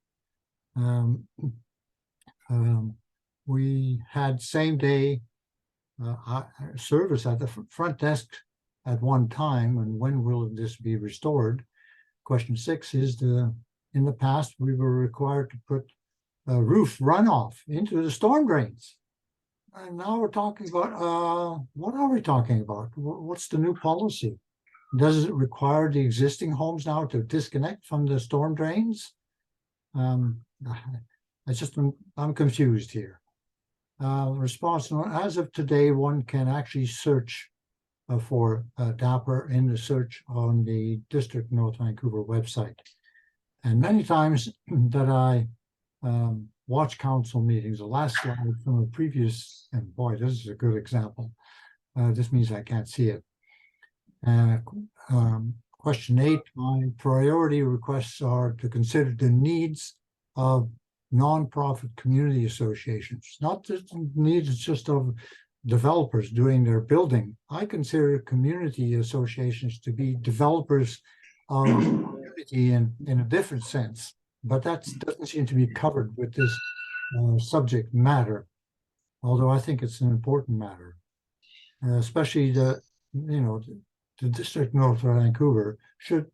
We had same-day service at the front desk at one time, and when will this be restored? Question 6 is in the past, we were required to put roof runoff into the storm drains. And now we're talking about, what are we talking about? What's the new policy? Does it require the existing homes now to disconnect from the storm drains? I'm confused here. Response, as of today, one can actually search for DAPR in the search on the District North Vancouver website. And many times that I watch council meetings, the last slide from a previous, and boy, this is a good example. This means I can't see it. Question 8, my priority requests are to consider the needs of nonprofit community associations, not the needs just of developers doing their building. I consider community associations to be developers of community in a different sense, but that doesn't seem to be covered with this subject matter, although I think it's an important matter, especially the District North Vancouver should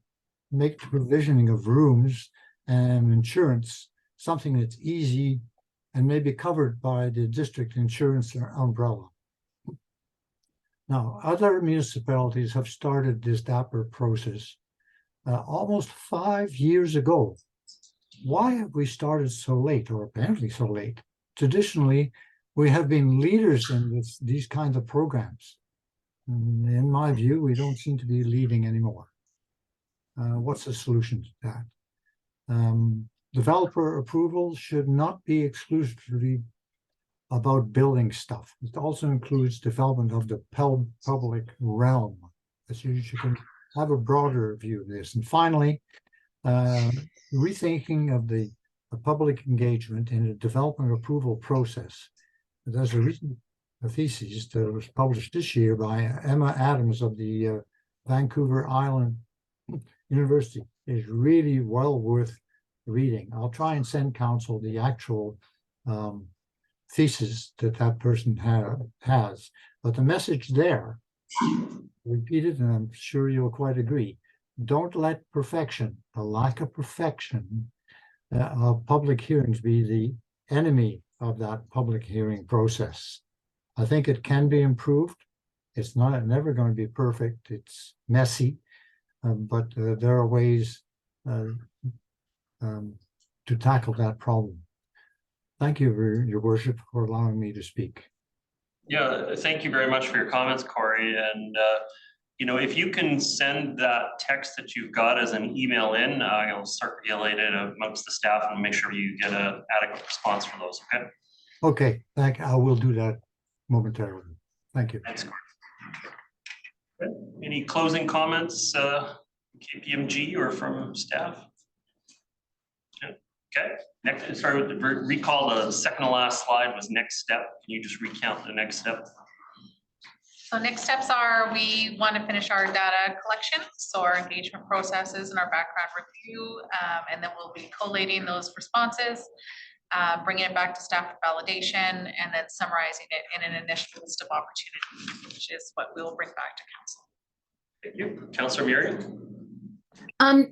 make the provisioning of rooms and insurance something that's easy and may be covered by the district insurance umbrella. Now, other municipalities have started this DAPR process almost 5 years ago. Why have we started so late, or apparently so late? Traditionally, we have been leaders in these kinds of programs. In my view, we don't seem to be leading anymore. What's the solution to that? Developer approval should not be exclusively about building stuff. It also includes development of the public realm. So you can have a broader view of this. And finally, rethinking of the public engagement in the development approval process. There's a recent thesis that was published this year by Emma Adams of the Vancouver Island University. Is really well worth reading. I'll try and send council the actual thesis that person has. But the message there, repeated, and I'm sure you'll quite agree, don't let perfection, the lack of perfection of public hearings be the enemy of that public hearing process. I think it can be improved. It's never going to be perfect. It's messy, but there are ways to tackle that problem. Thank you, Your Worship, for allowing me to speak. Yeah, thank you very much for your comments, Corey. And, you know, if you can send that text that you've got as an email in, I'll circulate it amongst the staff and make sure you get an adequate response for those, okay? Okay, I will do that momentarily. Thank you. Thanks, Corey. Okay. Any closing comments, KPMG or from staff? Okay, next, sorry, recall the second to last slide was next step. Can you just recount the next step? So next steps are, we want to finish our data collection, so our engagement processes and our background review, and then we'll be collating those responses, bringing it back to staff for validation, and then summarizing it in an initial list of opportunities, which is what we will bring back to council. Thank you. Councillor Muriel?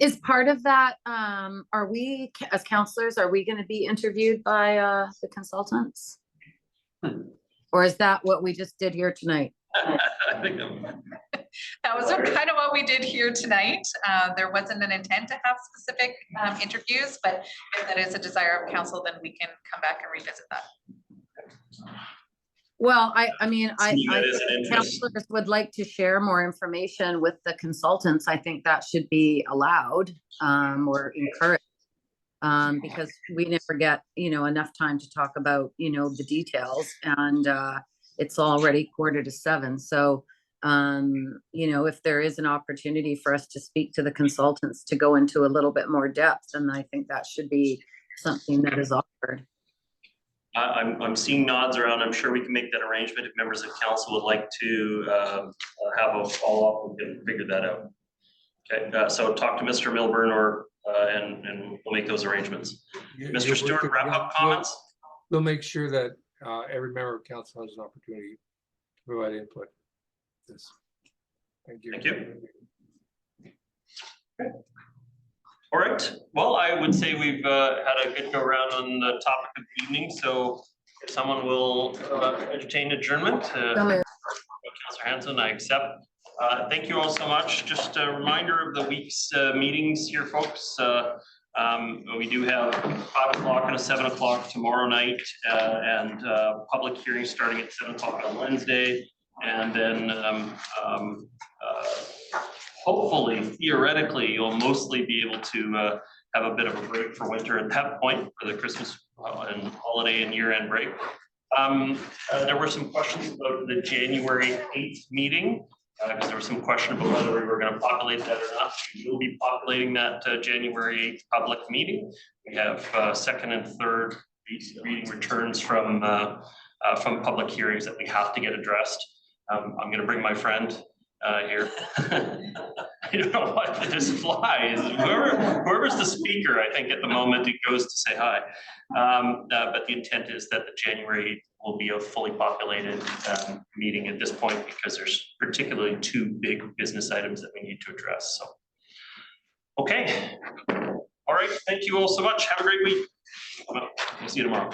Is part of that, are we, as counselors, are we gonna be interviewed by the consultants? Or is that what we just did here tonight? I think that was kind of what we did here tonight. There wasn't an intent to have specific interviews, but if that is a desire of council, then we can come back and revisit that. Well, I mean, I think counselors would like to share more information with the consultants. I think that should be allowed or encouraged. Because we never get, you know, enough time to talk about, you know, the details, and it's already 6:45. So, you know, if there is an opportunity for us to speak to the consultants to go into a little bit more depth, then I think that should be something that is offered. I'm seeing nods around. I'm sure we can make that arrangement if members of council would like to have a follow-up. We can figure that out. Okay, so talk to Mr. Milburn or and we'll make those arrangements. Mr. Stewart, wrap up comments? We'll make sure that every member of council has an opportunity to provide input. Yes. Thank you. Thank you. Okay. All right. Well, I would say we've had a good go around on the topic of the evening. So if someone will entertain adjournment, Councillor Hanson, I accept. Thank you all so much. Just a reminder of the week's meetings here, folks. We do have 5 o'clock and a 7 o'clock tomorrow night, and public hearing starting at 7 o'clock on Wednesday, and then hopefully, theoretically, you'll mostly be able to have a bit of a break for winter at that point for the Christmas and holiday and year-end break. There were some questions about the January 8th meeting. Because there was some question about whether we were going to populate that or not. We will be populating that January 8th public meeting. We have second and third reading returns from public hearings that we have to get addressed. I'm going to bring my friend here. I don't know what this flies. Whoever's the speaker, I think at the moment it goes to say hi. But the intent is that the January 8th will be a fully populated meeting at this point, because there's particularly 2 big business items that we need to address. So, okay. All right. Thank you all so much. Have a great week. We'll see you tomorrow.